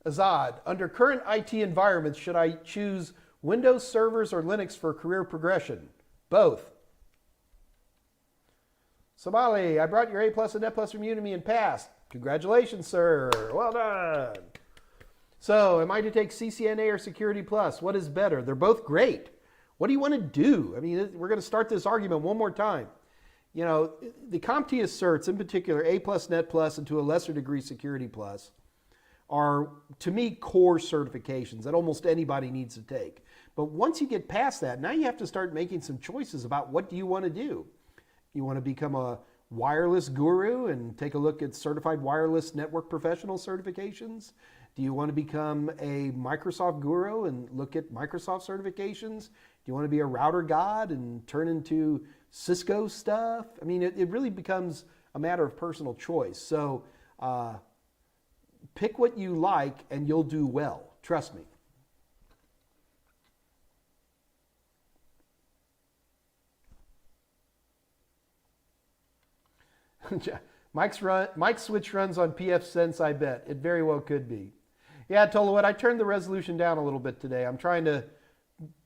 Azad, under current IT environments, should I choose Windows servers or Linux for career progression? Both. Somali, I brought your A+ and Net+ from Udemy and passed. Congratulations, sir. Well done. So, am I to take CCNA or Security+? What is better? They're both great. What do you want to do? I mean, we're going to start this argument one more time. The CompTIA certs, in particular, A+, Net+, and to a lesser degree, Security+, are, to me, core certifications that almost anybody needs to take. But once you get past that, now you have to start making some choices about what do you want to do. You want to become a wireless guru and take a look at certified wireless network professional certifications? Do you want to become a Microsoft guru and look at Microsoft certifications? Do you want to be a router god and turn into Cisco stuff? I mean, it really becomes a matter of personal choice. So pick what you like and you'll do well. Trust me. Mike's switch runs on pfSense, I bet. It very well could be. Yeah, Tolowet, I turned the resolution down a little bit today. I'm trying to,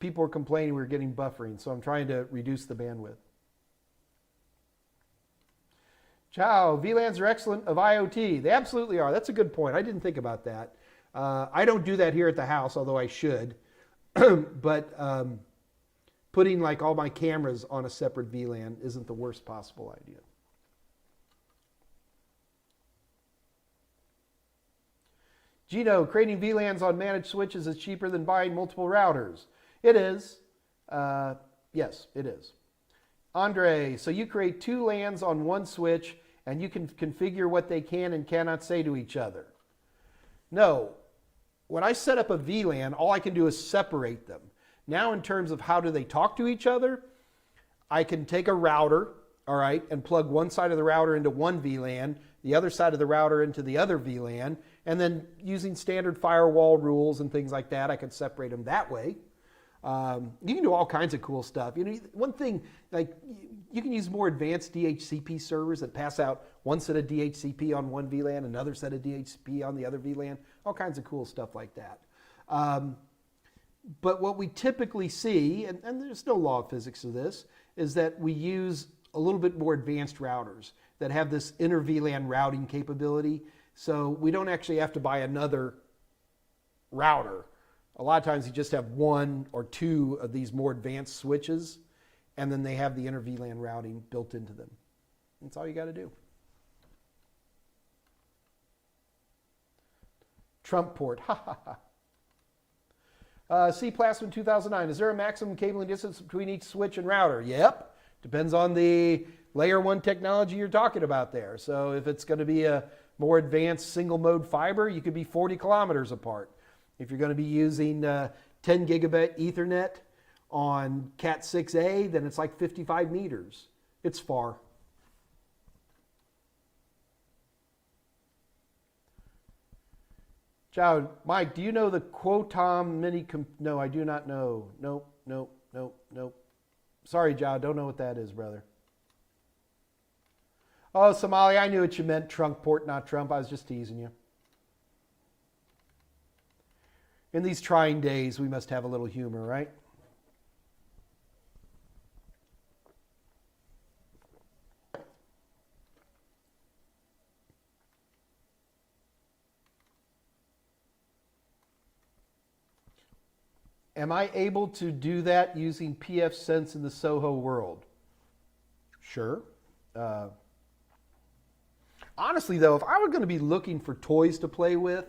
people were complaining we were getting buffering, so I'm trying to reduce the bandwidth. Ciao, VLANs are excellent of IoT. They absolutely are. That's a good point. I didn't think about that. I don't do that here at the house, although I should. But putting like all my cameras on a separate VLAN isn't the worst possible idea. Gino, creating VLANs on managed switches is cheaper than buying multiple routers. It is. Yes, it is. Andre, so you create two LANs on one switch and you can configure what they can and cannot say to each other. No. When I set up a VLAN, all I can do is separate them. Now in terms of how do they talk to each other, I can take a router, all right, and plug one side of the router into one VLAN, the other side of the router into the other VLAN, and then using standard firewall rules and things like that, I can separate them that way. You can do all kinds of cool stuff. One thing, like you can use more advanced DHCP servers that pass out one set of DHCP on one VLAN, another set of DHCP on the other VLAN, all kinds of cool stuff like that. But what we typically see, and there's no law of physics to this, is that we use a little bit more advanced routers that have this inter VLAN routing capability So we don't actually have to buy another router. A lot of times you just have one or two of these more advanced switches, and then they have the inter VLAN routing built into them. That's all you got to do. Trump port, ha ha ha. C Plasman 2009, is there a maximum cabling distance between each switch and router? Yep, depends on the layer 1 technology you're talking about there. So if it's going to be a more advanced single mode fiber, you could be 40 kilometers apart. If you're going to be using 10 gigabit Ethernet on Cat 6A, then it's like 55 meters. It's far. Ciao, Mike, do you know the Quotom mini? No, I do not know. Nope, nope, nope, nope. Sorry, Joe, don't know what that is, brother. Oh, Somali, I knew what you meant. Trunk port, not Trump. I was just teasing you. In these trying days, we must have a little humor, right? Am I able to do that using pfSense in the Soho world? Sure. Honestly, though, if I were going to be looking for toys to play with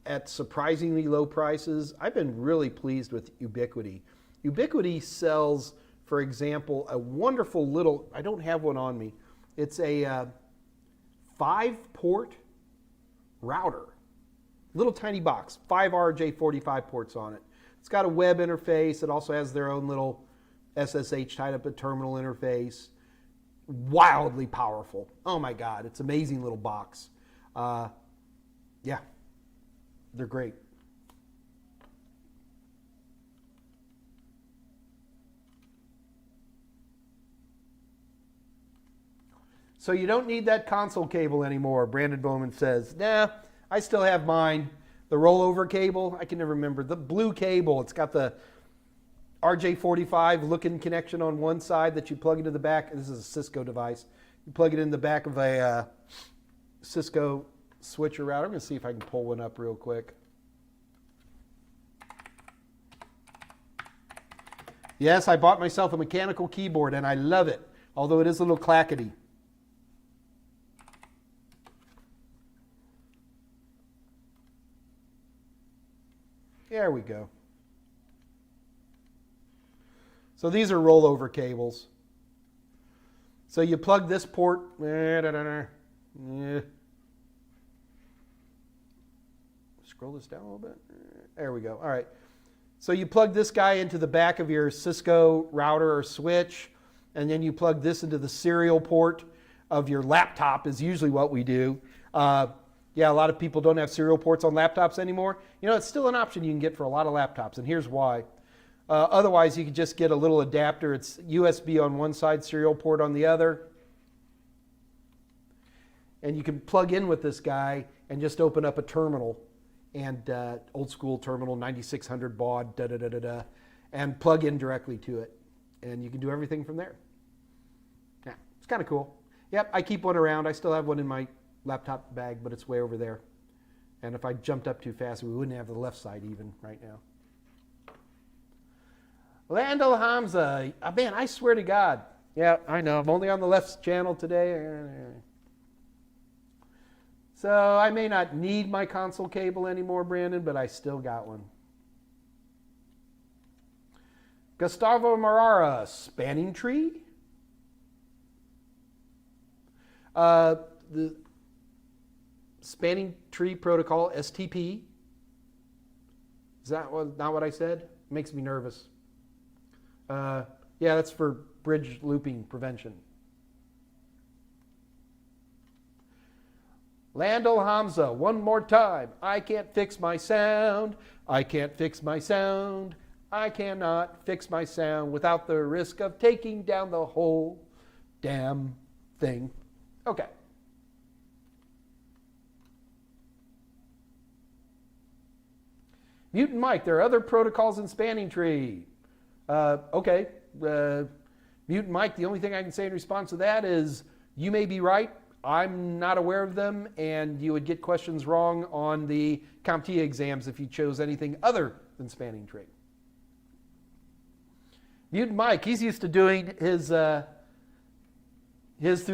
at surprisingly low prices, I've been really pleased with Ubiquiti. Ubiquiti sells, for example, a wonderful little, I don't have one on me, it's a 5-port router. Little tiny box, 5 RJ45 ports on it. It's got a web interface. It also has their own little SSH tied up a terminal interface. Wildly powerful. Oh my God, it's an amazing little box. Yeah, they're great. So you don't need that console cable anymore, Brandon Bowman says. Nah, I still have mine. The rollover cable, I can never remember. The blue cable, it's got the RJ45 looking connection on one side that you plug into the back. This is a Cisco device. You plug it in the back of a Cisco switcher router. I'm going to see if I can pull one up real quick. Yes, I bought myself a mechanical keyboard and I love it, although it is a little clackety. There we go. So these are rollover cables. So you plug this port. Scroll this down a little bit. There we go. All right. So you plug this guy into the back of your Cisco router or switch, and then you plug this into the serial port of your laptop is usually what we do. Yeah, a lot of people don't have serial ports on laptops anymore. You know, it's still an option you can get for a lot of laptops, and here's why. Otherwise, you could just get a little adapter. It's USB on one side, serial port on the other. And you can plug in with this guy and just open up a terminal, and old school terminal, 9600 baud, and plug in directly to it. And you can do everything from there. Yeah, it's kind of cool. Yep, I keep one around. I still have one in my laptop bag, but it's way over there. And if I jumped up too fast, we wouldn't have the left side even right now. Landel Hamza, man, I swear to God. Yeah, I know. I'm only on the left channel today. So I may not need my console cable anymore, Brandon, but I still got one. Gustavo Marara, spanning tree? The spanning tree protocol, STP. Is that not what I said? It makes me nervous. Yeah, that's for bridge looping prevention. Landel Hamza, one more time. I can't fix my sound. I can't fix my sound. I cannot fix my sound without the risk of taking down the whole damn thing. Okay. Mutant Mike, there are other protocols in spanning tree. Okay. Mutant Mike, the only thing I can say in response to that is you may be right. I'm not aware of them, and you would get questions wrong on the CompTIA exams if you chose anything other than spanning tree. Mutant Mike, he's used to doing his through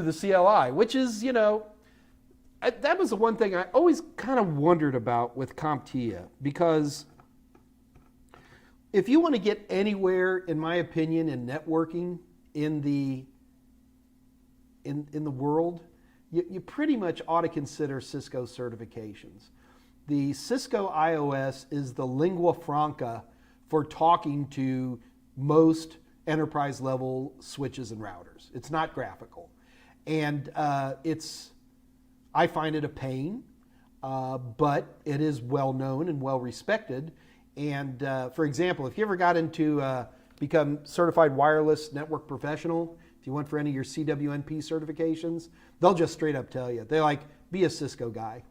the CLI, which is, you know, that was the one thing I always kind of wondered about with CompTIA, because if you want to get anywhere, in my opinion, in networking in the world, you pretty much ought to consider Cisco certifications. The Cisco IOS is the lingua franca for talking to most enterprise level switches and routers. It's not graphical. And I find it a pain, but it is well known and well respected. And for example, if you ever got into become certified wireless network professional, if you went for any of your CWNP certifications, they'll just straight up tell you. They're like, be a Cisco guy.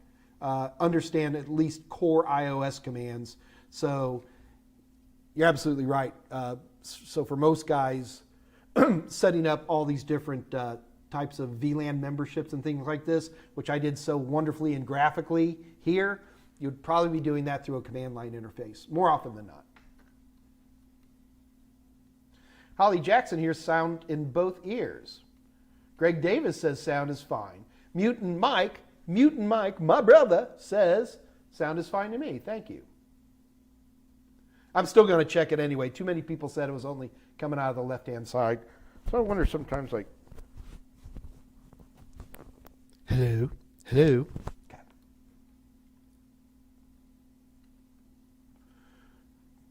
Understand at least core iOS commands. So you're absolutely right. So for most guys, setting up all these different types of VLAN memberships and things like this, which I did so wonderfully and graphically here, you'd probably be doing that through a command line interface, more often than not. Holly Jackson hears sound in both ears. Greg Davis says sound is fine. Mutant Mike, my brother, says sound is fine to me. Thank you. I'm still going to check it anyway. Too many people said it was only coming out of the left-hand side. So I wonder sometimes, like, hello. Okay.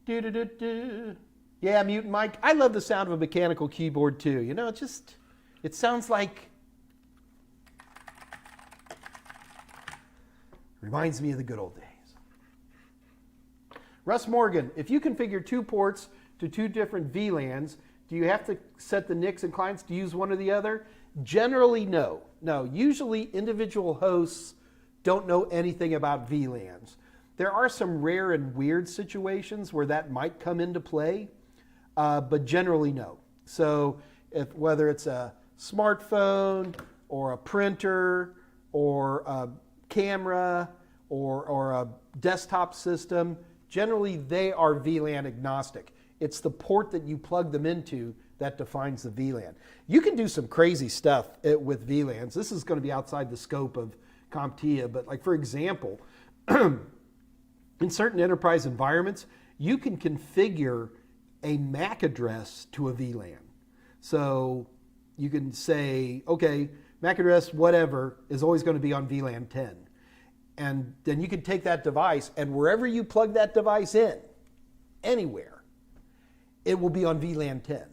Do-do-do-do. Yeah, Mutant Mike, I love the sound of a mechanical keyboard too. You know, it sounds like, reminds me of the good old days. Russ Morgan, if you configure 2 ports to 2 different VLANs, do you have to set the NICs and clients to use one or the other? Generally, no. No, usually individual hosts don't know anything about VLANs. There are some rare and weird situations where that might come into play, but generally no. So whether it's a smartphone or a printer or a camera or a desktop system, generally they are VLAN agnostic. It's the port that you plug them into that defines the VLAN. You can do some crazy stuff with VLANs. This is going to be outside the scope of CompTIA, but like for example, in certain enterprise environments, you can configure a MAC address to a VLAN. So you can say, okay, MAC address whatever is always going to be on VLAN 10. And then you can take that device, and wherever you plug that device in, anywhere, it will be on VLAN 10.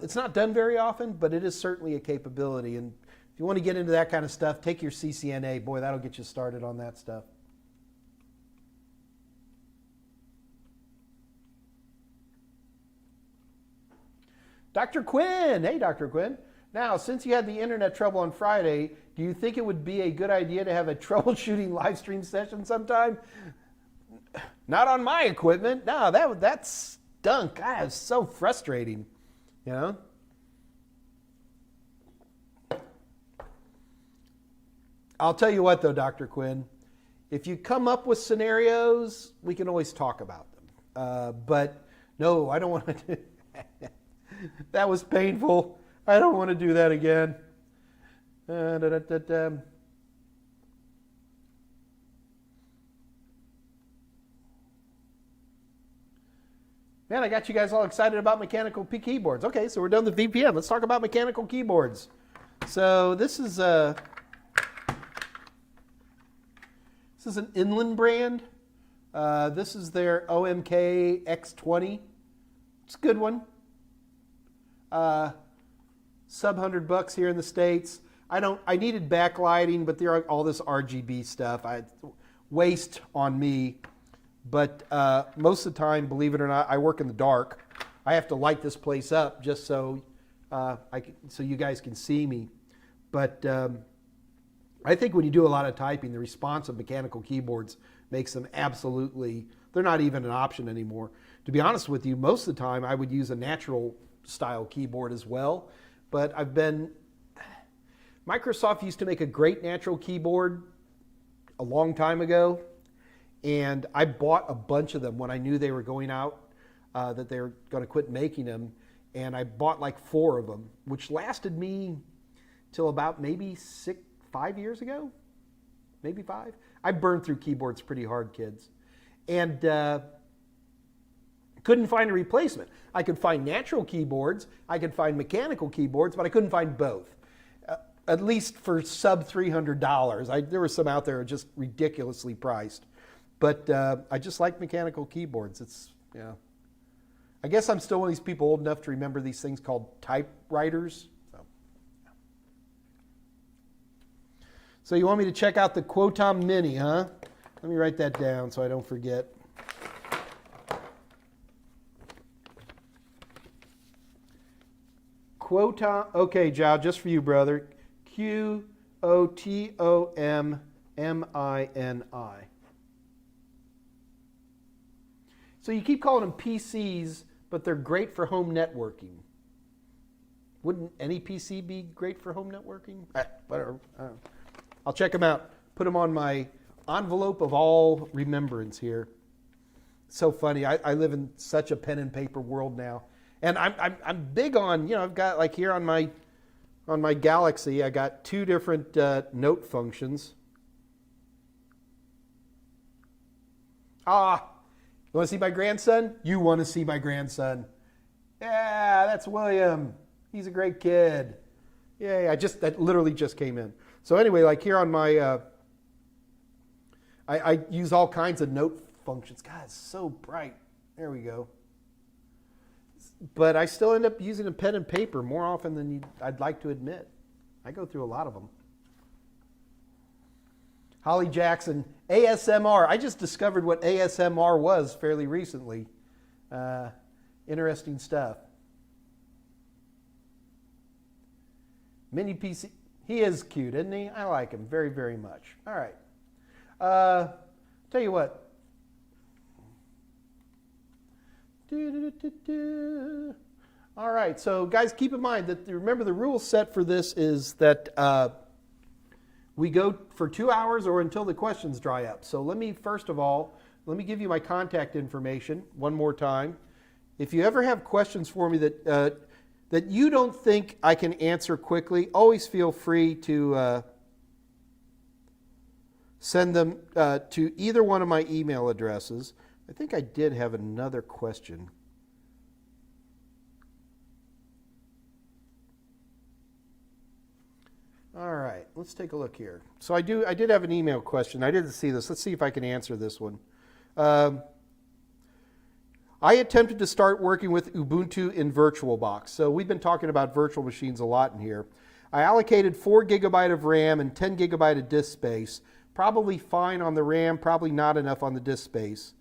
It's not done very often, but it is certainly a capability. And if you want to get into that kind of stuff, take your CCNA. Boy, that'll get you started on that stuff. Dr. Quinn, hey Dr. Quinn. Now, since you had the internet trouble on Friday, do you think it would be a good idea to have a troubleshooting live stream session sometime? Not on my equipment. No, that stunk. God, it's so frustrating, you know? I'll tell you what though, Dr. Quinn, if you come up with scenarios, we can always talk about them. But no, I don't want to do that was painful. I don't want to do that again. Man, I got you guys all excited about mechanical keyboards. Okay, so we're done with VPN. Let's talk about mechanical keyboards. So this is an Inland brand. This is their OMK X20. It's a good one. Sub $100 here in the States. I needed backlighting, but there are all this RGB stuff. Waste on me. But most of the time, believe it or not, I work in the dark. I have to light this place up just so so you guys can see me. But I think when you do a lot of typing, the response of mechanical keyboards makes them absolutely, they're not even an option anymore. To be honest with you, most of the time I would use a natural style keyboard as well. But Microsoft used to make a great natural keyboard a long time ago, and I bought a bunch of them when I knew they were going out, that they were going to quit making them, and I bought like 4 of them, which lasted me till about maybe 5 years ago, maybe 5. I burned through keyboards pretty hard, kids, and couldn't find a replacement. I could find natural keyboards, I could find mechanical keyboards, but I couldn't find both. At least for sub $300. There were some out there just ridiculously priced. But I just like mechanical keyboards. It's, yeah. I guess I'm still one of these people old enough to remember these things called typewriters. So you want me to check out the Quotom Mini, huh? Let me write that down so I don't forget. Quotom, okay, Joe, just for you, brother. Quotommini. So you keep calling them PCs, but they're great for home networking. Wouldn't any PC be great for home networking? Whatever. I'll check them out. Put them on my envelope of all remembrance here. So funny. I live in such a pen and paper world now. And I'm big on, you know, I've got like here on my Galaxy, I got 2 different note functions. You want to see my grandson? You want to see my grandson? Yeah, that's William. He's a great kid. Yeah, that literally just came in. So anyway, like here on my, I use all kinds of note functions. God, it's so bright. There we go. But I still end up using a pen and paper more often than I'd like to admit. I go through a lot of them. Holly Jackson, ASMR. I just discovered what ASMR was fairly recently. Interesting stuff. Mini PC. He is cute, isn't he? I like him very, very much. All right. Tell you what. All right, so guys, keep in mind that remember the rule set for this is that we go for 2 hours or until the questions dry up. So first of all, let me give you my contact information one more time. If you ever have questions for me that you don't think I can answer quickly, always feel free to send them to either one of my email addresses. I think I did have another question. All right, let's take a look here. So I did have an email question. I didn't see this. Let's see if I can answer this one. I attempted to start working with Ubuntu in VirtualBox. So we've been talking about virtual machines a lot in here. I allocated 4 GB of RAM and 10 GB of disk space. Probably fine on the RAM, probably not enough on the disk space.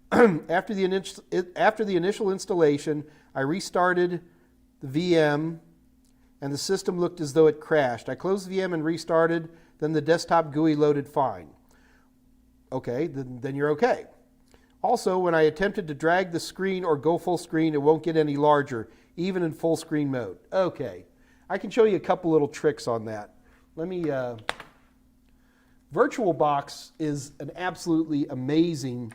After the initial installation, I restarted the VM and the system looked as though it crashed. I closed the VM and restarted, then the desktop GUI loaded fine. Okay, then you're okay. Also, when I attempted to drag the screen or go full screen, it won't get any larger, even in full screen mode. Okay, I can show you a couple little tricks on that. Let me, VirtualBox is an absolutely amazing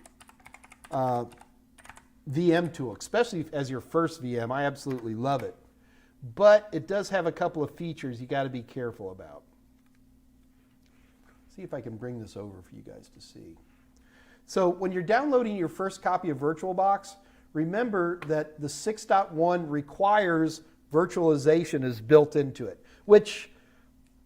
VM tool, especially as your first VM. I absolutely love it. But it does have a couple of features you got to be careful about. See if I can bring this over for you guys to see. So when you're downloading your first copy of VirtualBox, remember that the 6.1 requires virtualization is built into it, which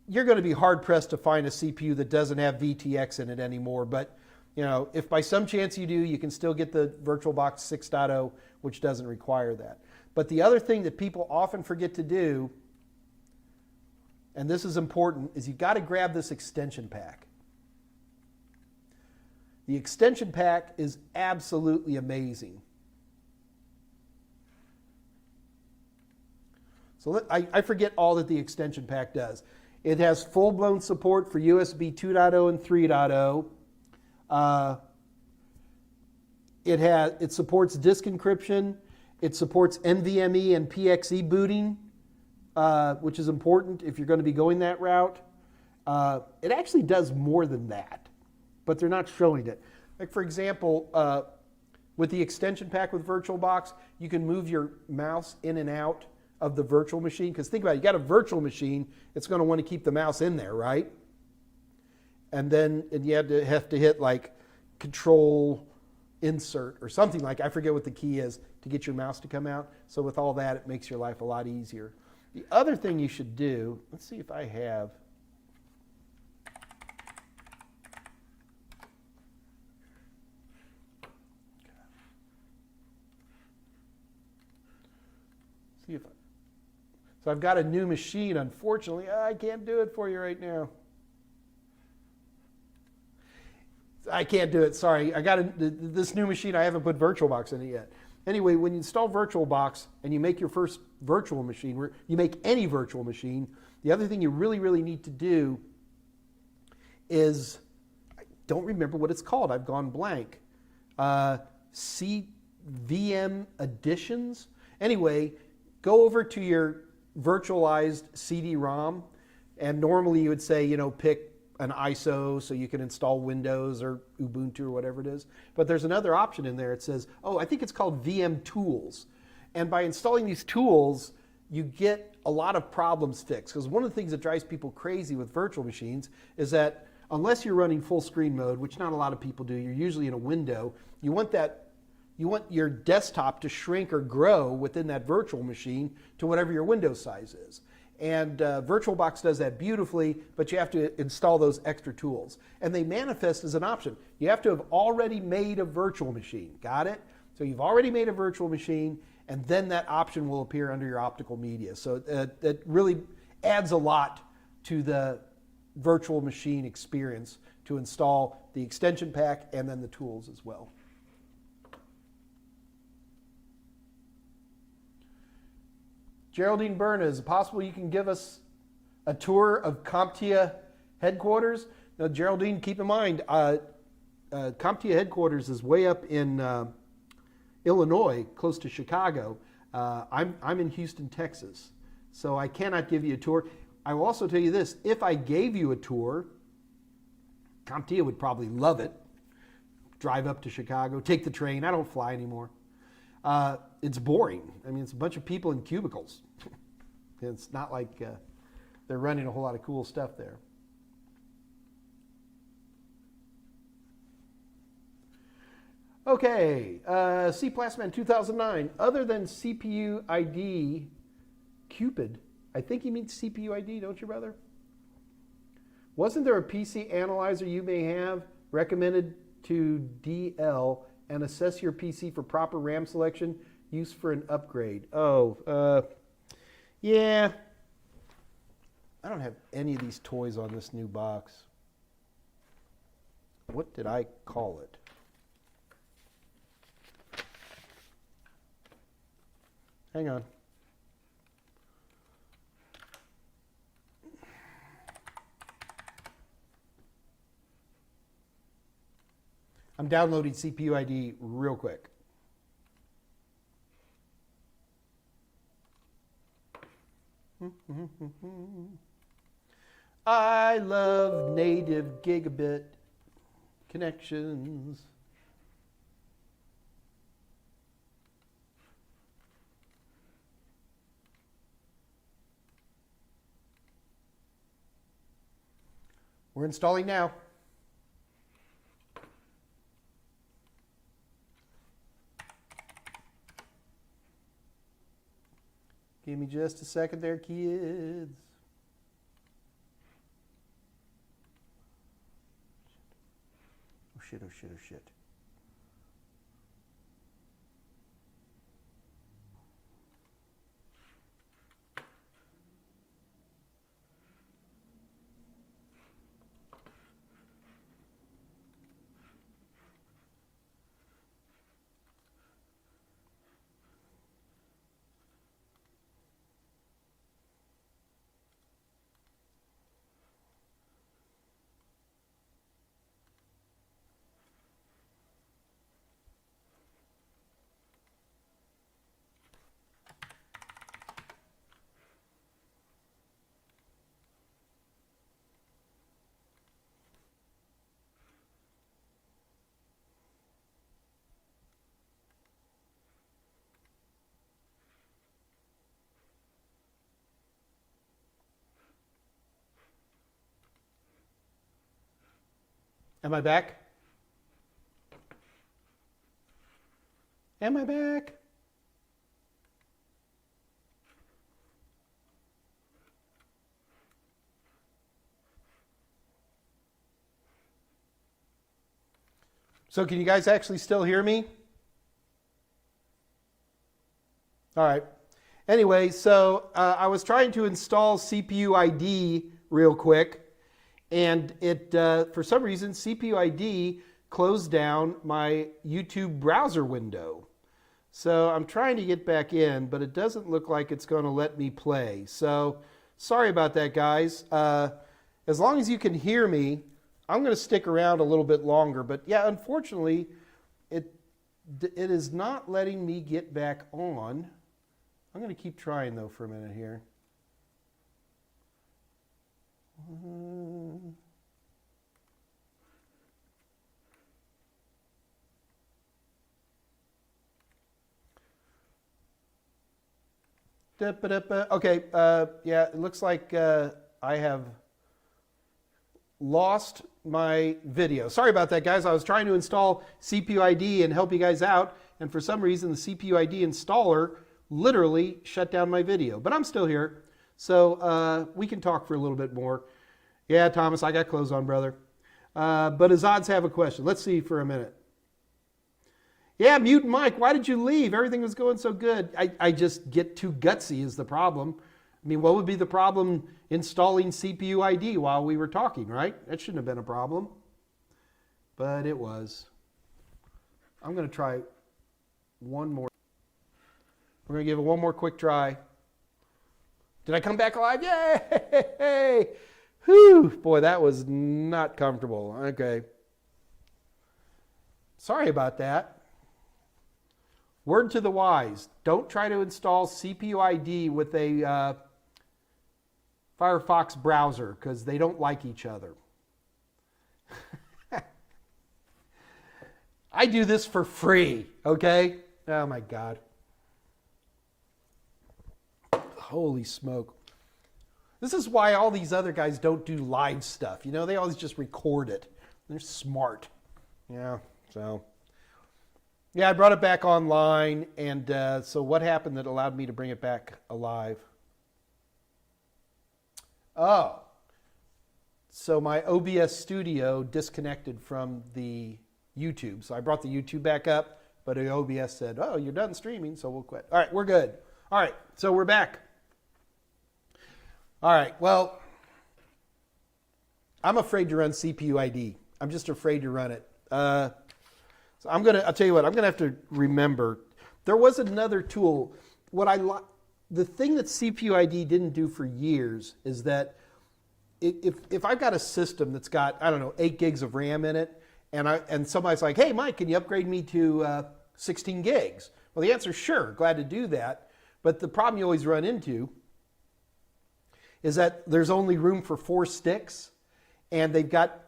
you're going to be hard-pressed to find a CPU that doesn't have VTX in it anymore. But you know, if by some chance you do, you can still get the VirtualBox 6.0, which doesn't require that. But the other thing that people often forget to do, and this is important, is you've got to grab this extension pack. The extension pack is absolutely amazing. So I forget all that the extension pack does. It has full-blown support for USB 2.0 and 3.0. It supports disk encryption. It supports NVMe and PXE booting. which is important if you're going to be going that route. It actually does more than that, but they're not showing it. Like for example, with the extension pack with VirtualBox, you can move your mouse in and out of the virtual machine. Because think about it, you got a virtual machine, it's going to want to keep the mouse in there, right? And then you have to hit like Control Insert or something like, I forget what the key is, to get your mouse to come out. So with all that, it makes your life a lot easier. The other thing you should do, let's see if I have. So I've got a new machine. Unfortunately, I can't do it for you right now. I can't do it. Sorry. I got this new machine. I haven't put VirtualBox in it yet. Anyway, when you install VirtualBox and you make your first virtual machine, you make any virtual machine, the other thing you really, really need to do is, I don't remember what it's called. I've gone blank. VM additions. Anyway, go over to your virtualized CD-ROM, and normally you would say, pick an ISO so you can install Windows or Ubuntu or whatever it is. But there's another option in there. It says, I think it's called VM tools. And by installing these tools, you get a lot of problems fixed. Because one of the things that drives people crazy with virtual machines is that unless you're running full screen mode, which not a lot of people do, you're usually in a window, you want your desktop to shrink or grow within that virtual machine to whatever your window size is. And VirtualBox does that beautifully, but you have to install those extra tools. And they manifest as an option. You have to have already made a virtual machine. Got it? So you've already made a virtual machine, and then that option will appear under your optical media. So it really adds a lot to the virtual machine experience to install the extension pack and then the tools as well. Geraldine Berna, is it possible you can give us a tour of CompTIA headquarters? Now, Geraldine, keep in mind, CompTIA headquarters is way up in Illinois, close to Chicago. I'm in Houston, Texas, so I cannot give you a tour. I will also tell you this, if I gave you a tour, CompTIA would probably love it. Drive up to Chicago, take the train. I don't fly anymore. It's boring. I mean, it's a bunch of people in cubicles. It's not like they're running a whole lot of cool stuff there. Okay, C Plasman 2009. Other than CPU ID, Cupid, I think he means CPU ID, don't you, brother? Wasn't there a PC analyzer you may have recommended to DL and assess your PC for proper RAM selection, use for an upgrade? Yeah. I don't have any of these toys on this new box. What did I call it? Hang on. I'm downloading CPU ID real quick. I love native gigabit connections. We're installing now. Give me just a second there, kids. Oh shit, oh shit, oh shit. Am I back? Am I back? So can you guys actually still hear me? All right. Anyway, so I was trying to install CPU ID real quick, and it for some reason CPU ID closed down my YouTube browser window. So I'm trying to get back in, but it doesn't look like it's going to let me play. So sorry about that, guys. As long as you can hear me, I'm going to stick around a little bit longer. But yeah, unfortunately, it is not letting me get back on. I'm going to keep trying, though, for a minute here. Okay, yeah, it looks like I have lost my video. Sorry about that, guys. I was trying to install CPU ID and help you guys out, and for some reason the CPU ID installer literally shut down my video. But I'm still here, so we can talk for a little bit more. Yeah, Thomas, I got clothes on, brother. But Azad's have a question. Let's see for a minute. Yeah, Mutant Mike, why did you leave? Everything was going so good. I just get too gutsy is the problem. I mean, what would be the problem installing CPU ID while we were talking, right? That shouldn't have been a problem. But it was. I'm going to try one more. We're going to give it one more quick try. Did I come back alive? Yay! Whew! Boy, that was not comfortable. Okay. Sorry about that. Word to the wise, don't try to install CPU ID with a Firefox browser because they don't like each other. I do this for free, okay? Oh my God. Holy smoke. This is why all these other guys don't do live stuff. You know, they always just record it. They're smart. Yeah, so... Yeah, I brought it back online, and so what happened that allowed me to bring it back alive? Oh, so my OBS Studio disconnected from the YouTube. So I brought the YouTube back up, but the OBS said, oh, you're done streaming, so we'll quit. All right, we're good. All right, so we're back. All right, well, I'm afraid to run CPU ID. I'm just afraid to run it. So I'll tell you what, I'm going to have to remember. There was another tool. The thing that CPU ID didn't do for years is that if I've got a system that's got, I don't know, 8 gigs of RAM in it, and somebody's like, hey, Mike, can you upgrade me to 16 gigs? Well, the answer is sure, glad to do that. But the problem you always run into is that there's only room for 4 sticks, and they've got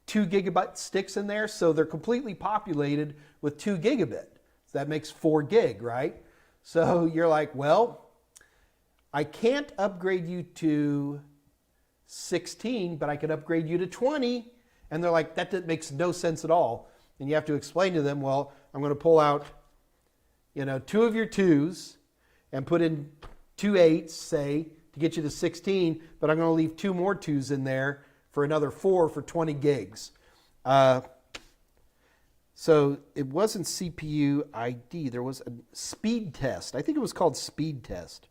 2 gigabyte sticks in there, so they're completely populated with 2 gigabit. So that makes 4 gig, right? So you're like, well, I can't upgrade you to 16, but I can upgrade you to 20. And they're like, that makes no sense at all. And you have to explain to them, well, I'm going to pull out, 2 of your 2s and put in 2 8s, say, to get you to 16, but I'm going to leave 2 more 2s in there for another 4 for 20 gigs. So it wasn't CPU ID. There was a speed test. I think it was called speed test.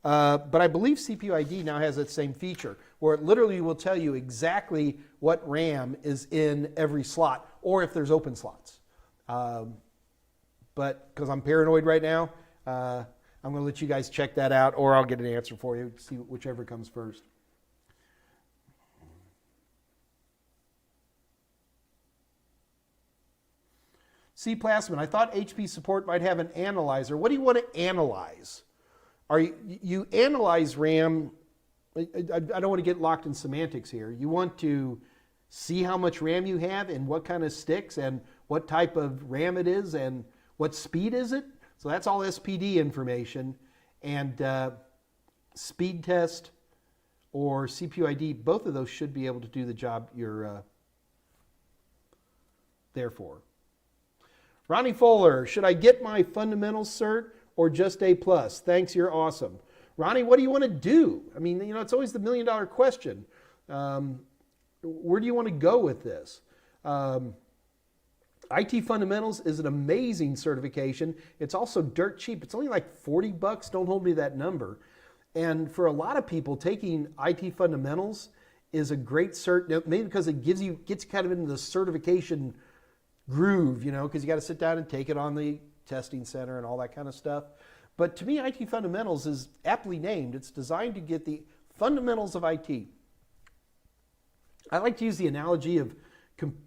But I believe CPU ID now has that same feature where it literally will tell you exactly what RAM is in every slot or if there's open slots. But because I'm paranoid right now, I'm going to let you guys check that out, or I'll get an answer for you, see whichever comes first. C. Plasman, I thought HP support might have an analyzer. What do you want to analyze? You analyze RAM. I don't want to get locked in semantics here. You want to see how much RAM you have and what kind of sticks and what type of RAM it is and what speed is it. So that's all SPD information. And speed test or CPU ID, both of those should be able to do the job you're therefore. Ronnie Fuller, should I get my fundamentals cert or just A+? Thanks, you're awesome. Ronnie, what do you want to do? I mean, you know, it's always the million-dollar question. Where do you want to go with this? IT Fundamentals is an amazing certification. It's also dirt cheap. It's only like 40 bucks. Don't hold me to that number. And for a lot of people, taking IT Fundamentals is a great cert, maybe because it gets you kind of into the certification groove, you know, because you got to sit down and take it on the testing center and all that kind of stuff. But to me, IT Fundamentals is aptly named. It's designed to get the fundamentals of IT. I like to use the analogy of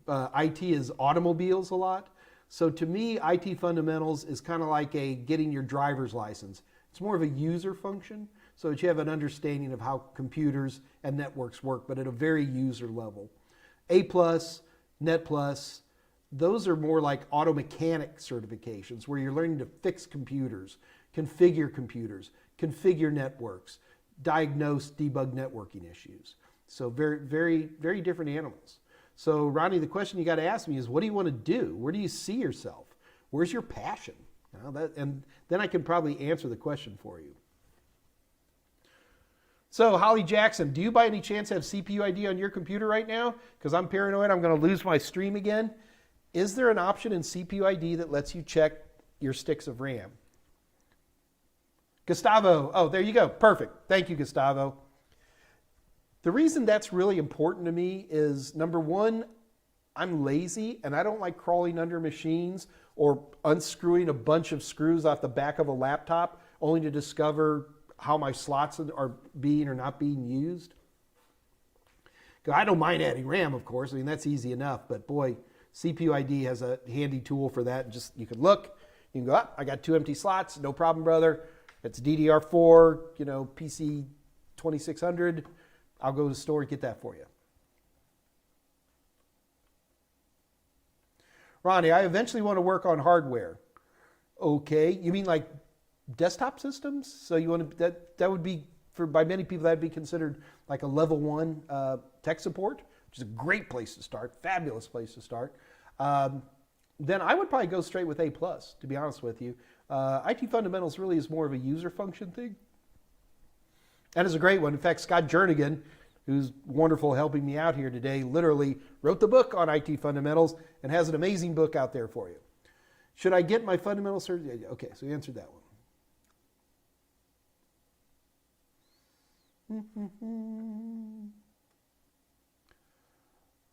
IT as automobiles a lot. So to me, IT Fundamentals is kind of like getting your driver's license. It's more of a user function, so that you have an understanding of how computers and networks work, but at a very user level. A+, Net+, those are more like auto mechanic certifications where you're learning to fix computers, configure networks, diagnose, debug networking issues. So very, very, very different animals. So Ronnie, the question you got to ask me is, what do you want to do? Where do you see yourself? Where's your passion? You know, and then I can probably answer the question for you. So Holly Jackson, do you by any chance have CPU ID on your computer right now? Because I'm paranoid I'm going to lose my stream again. Is there an option in CPU ID that lets you check your sticks of RAM? Gustavo, oh, there you go. Perfect. Thank you, Gustavo. The reason that's really important to me is, number one, I'm lazy and I don't like crawling under machines or unscrewing a bunch of screws off the back of a laptop only to discover how my slots are being or not being used. I don't mind adding RAM, of course. I mean, that's easy enough. But boy, CPU ID has a handy tool for that. Just you can look, you can go, oh, I got 2 empty slots, no problem, brother. It's DDR4, you know, PC 2600. I'll go to the store and get that for you. Ronnie, I eventually want to work on hardware. Okay, you mean like desktop systems? So you want to, that would be, by many people, that would be considered like a level 1 tech support, which is a great place to start, fabulous place to start. Then I would probably go straight with A+, to be honest with you. IT Fundamentals really is more of a user function thing. That is a great one. In fact, Scott Jernigan, who's wonderful helping me out here today, literally wrote the book on IT Fundamentals and has an amazing book out there for you. Should I get my fundamental certificate? Okay, so you answered that one.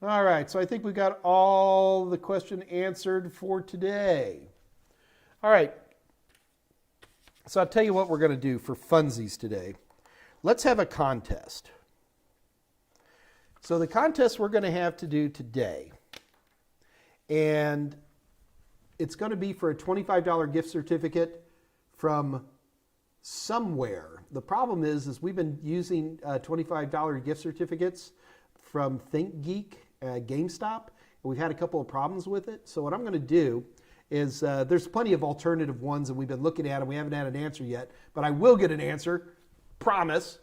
All right, so I think we got all the question answered for today. All right, so I'll tell you what we're going to do for funsies today. Let's have a contest. So the contest we're going to have to do today, and it's going to be for a $25 gift certificate from somewhere. The problem is we've been using $25 gift certificates from ThinkGeek, GameStop, and we've had a couple of problems with it. So what I'm going to do is there's plenty of alternative ones, and we've been looking at them. We haven't had an answer yet, but I will get an answer. Promise.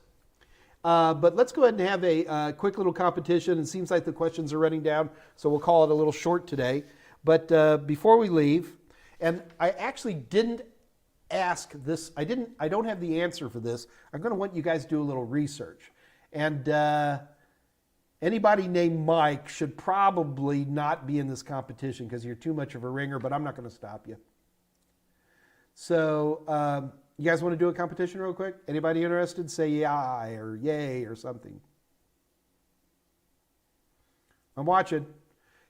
But let's go ahead and have a quick little competition. It seems like the questions are running down, so we'll call it a little short today. But before we leave, and I actually didn't ask this, I don't have the answer for this. I'm going to want you guys to do a little research. And anybody named Mike should probably not be in this competition because you're too much of a ringer, but I'm not going to stop you. So you guys want to do a competition real quick? Anybody interested? Say yeah or yay or something. I'm watching.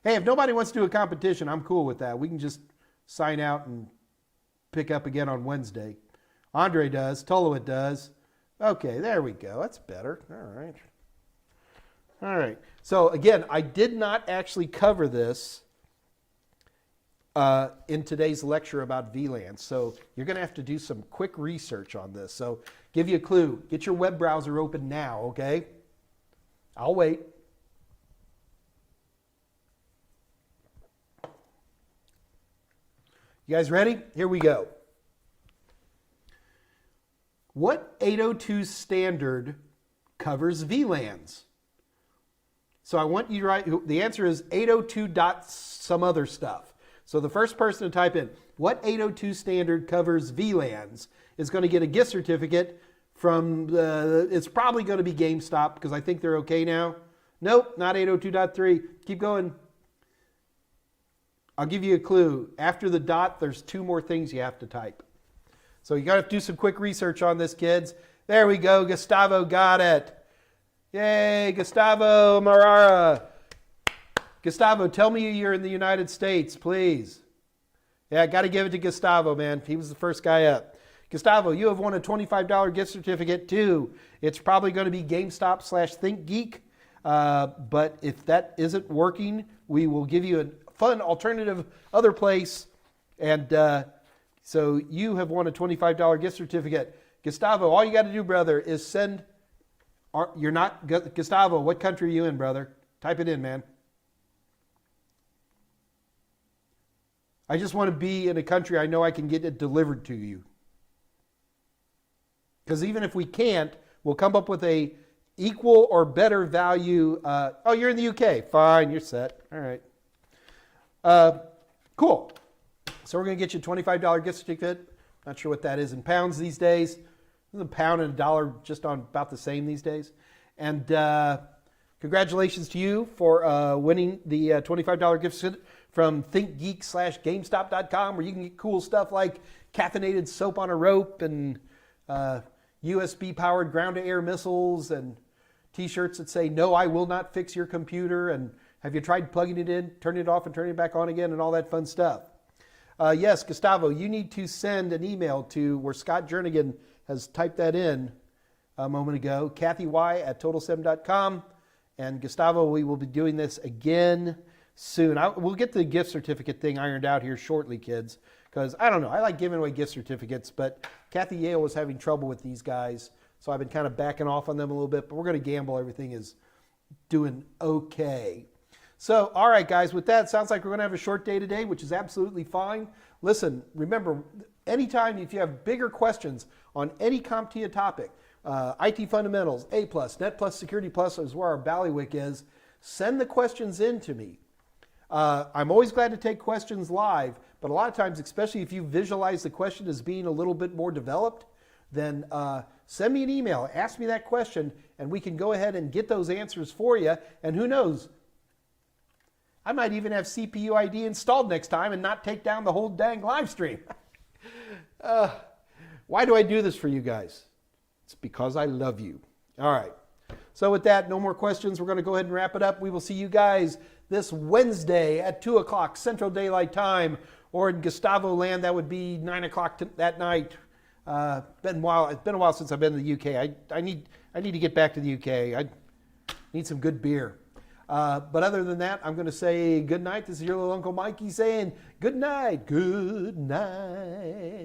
Hey, if nobody wants to do a competition, I'm cool with that. We can just sign out and pick up again on Wednesday. Andre does. Tolowit does. Okay, there we go. That's better. All right. All right. So again, I did not actually cover this in today's lecture about VLANs. So you're going to have to do some quick research on this. So give you a clue. Get your web browser open now, okay? I'll wait. You guys ready? Here we go. What 802 standard covers VLANs? So I want you to write, the answer is 802 dot some other stuff. So the first person to type in what 802 standard covers VLANs is going to get a gift certificate from it's probably going to be GameStop because I think they're okay now. Nope, not 802.3. Keep going. I'll give you a clue. After the dot, there's 2 more things you have to type. So you got to do some quick research on this, kids. There we go. Gustavo got it. Yay, Gustavo Marara. Gustavo, tell me you're in the United States, please. Yeah, I got to give it to Gustavo, man. He was the first guy up. Gustavo, you have won a $25 gift certificate too. It's probably going to be GameStop/ThinkGeek. But if that isn't working, we will give you a fun alternative other place. And so you have won a $25 gift certificate. Gustavo, all you got to do, brother, is send... You're not... Gustavo, what country are you in, brother? Type it in, man. I just want to be in a country I know I can get it delivered to you. Because even if we can't, we'll come up with a equal or better value. Oh, you're in the UK. Fine, you're set. All right. Cool. So we're going to get you a $25 gift certificate. Not sure what that is in pounds these days. Isn't a pound and a dollar just on about the same these days? And congratulations to you for winning the $25 gift certificate from ThinkGeek/GameStop.com, where you can get cool stuff like caffeinated soap on a rope and USB-powered ground-to-air missiles and T-shirts that say, "No, I will not fix your computer," and "Have you tried plugging it in, turning it off, and turning it back on again," and all that fun stuff. Yes, Gustavo, you need to send an email to where Scott Jernigan has typed that in a moment ago, KathyY@Total7.com. And Gustavo, we will be doing this again soon. We'll get the gift certificate thing ironed out here shortly, kids, because I don't know. I like giving away gift certificates, but Kathy Yale was having trouble with these guys, so I've been kind of backing off on them a little bit, but we're going to gamble everything is doing okay. So, all right, guys, with that, sounds like we're going to have a short day today, which is absolutely fine. Listen, remember, anytime if you have bigger questions on any CompTIA topic, IT fundamentals, A+, Net+, Security Plus is where our bailiwick is, send the questions in to me. I'm always glad to take questions live, but a lot of times, especially if you visualize the question as being a little bit more developed, then send me an email, ask me that question, and we can go ahead and get those answers for you. And who knows, I might even have CPU ID installed next time and not take down the whole dang live stream. Why do I do this for you guys? It's because I love you. All right. So with that, no more questions. We're going to go ahead and wrap it up. We will see you guys this Wednesday at 2 o'clock Central Daylight Time, or in Gustavo land, that would be 9 o'clock that night. It's been a while since I've been to the UK. I need to get back to the UK. I need some good beer. But other than that, I'm going to say good night. This is your little Uncle Mikey saying good night. Good night.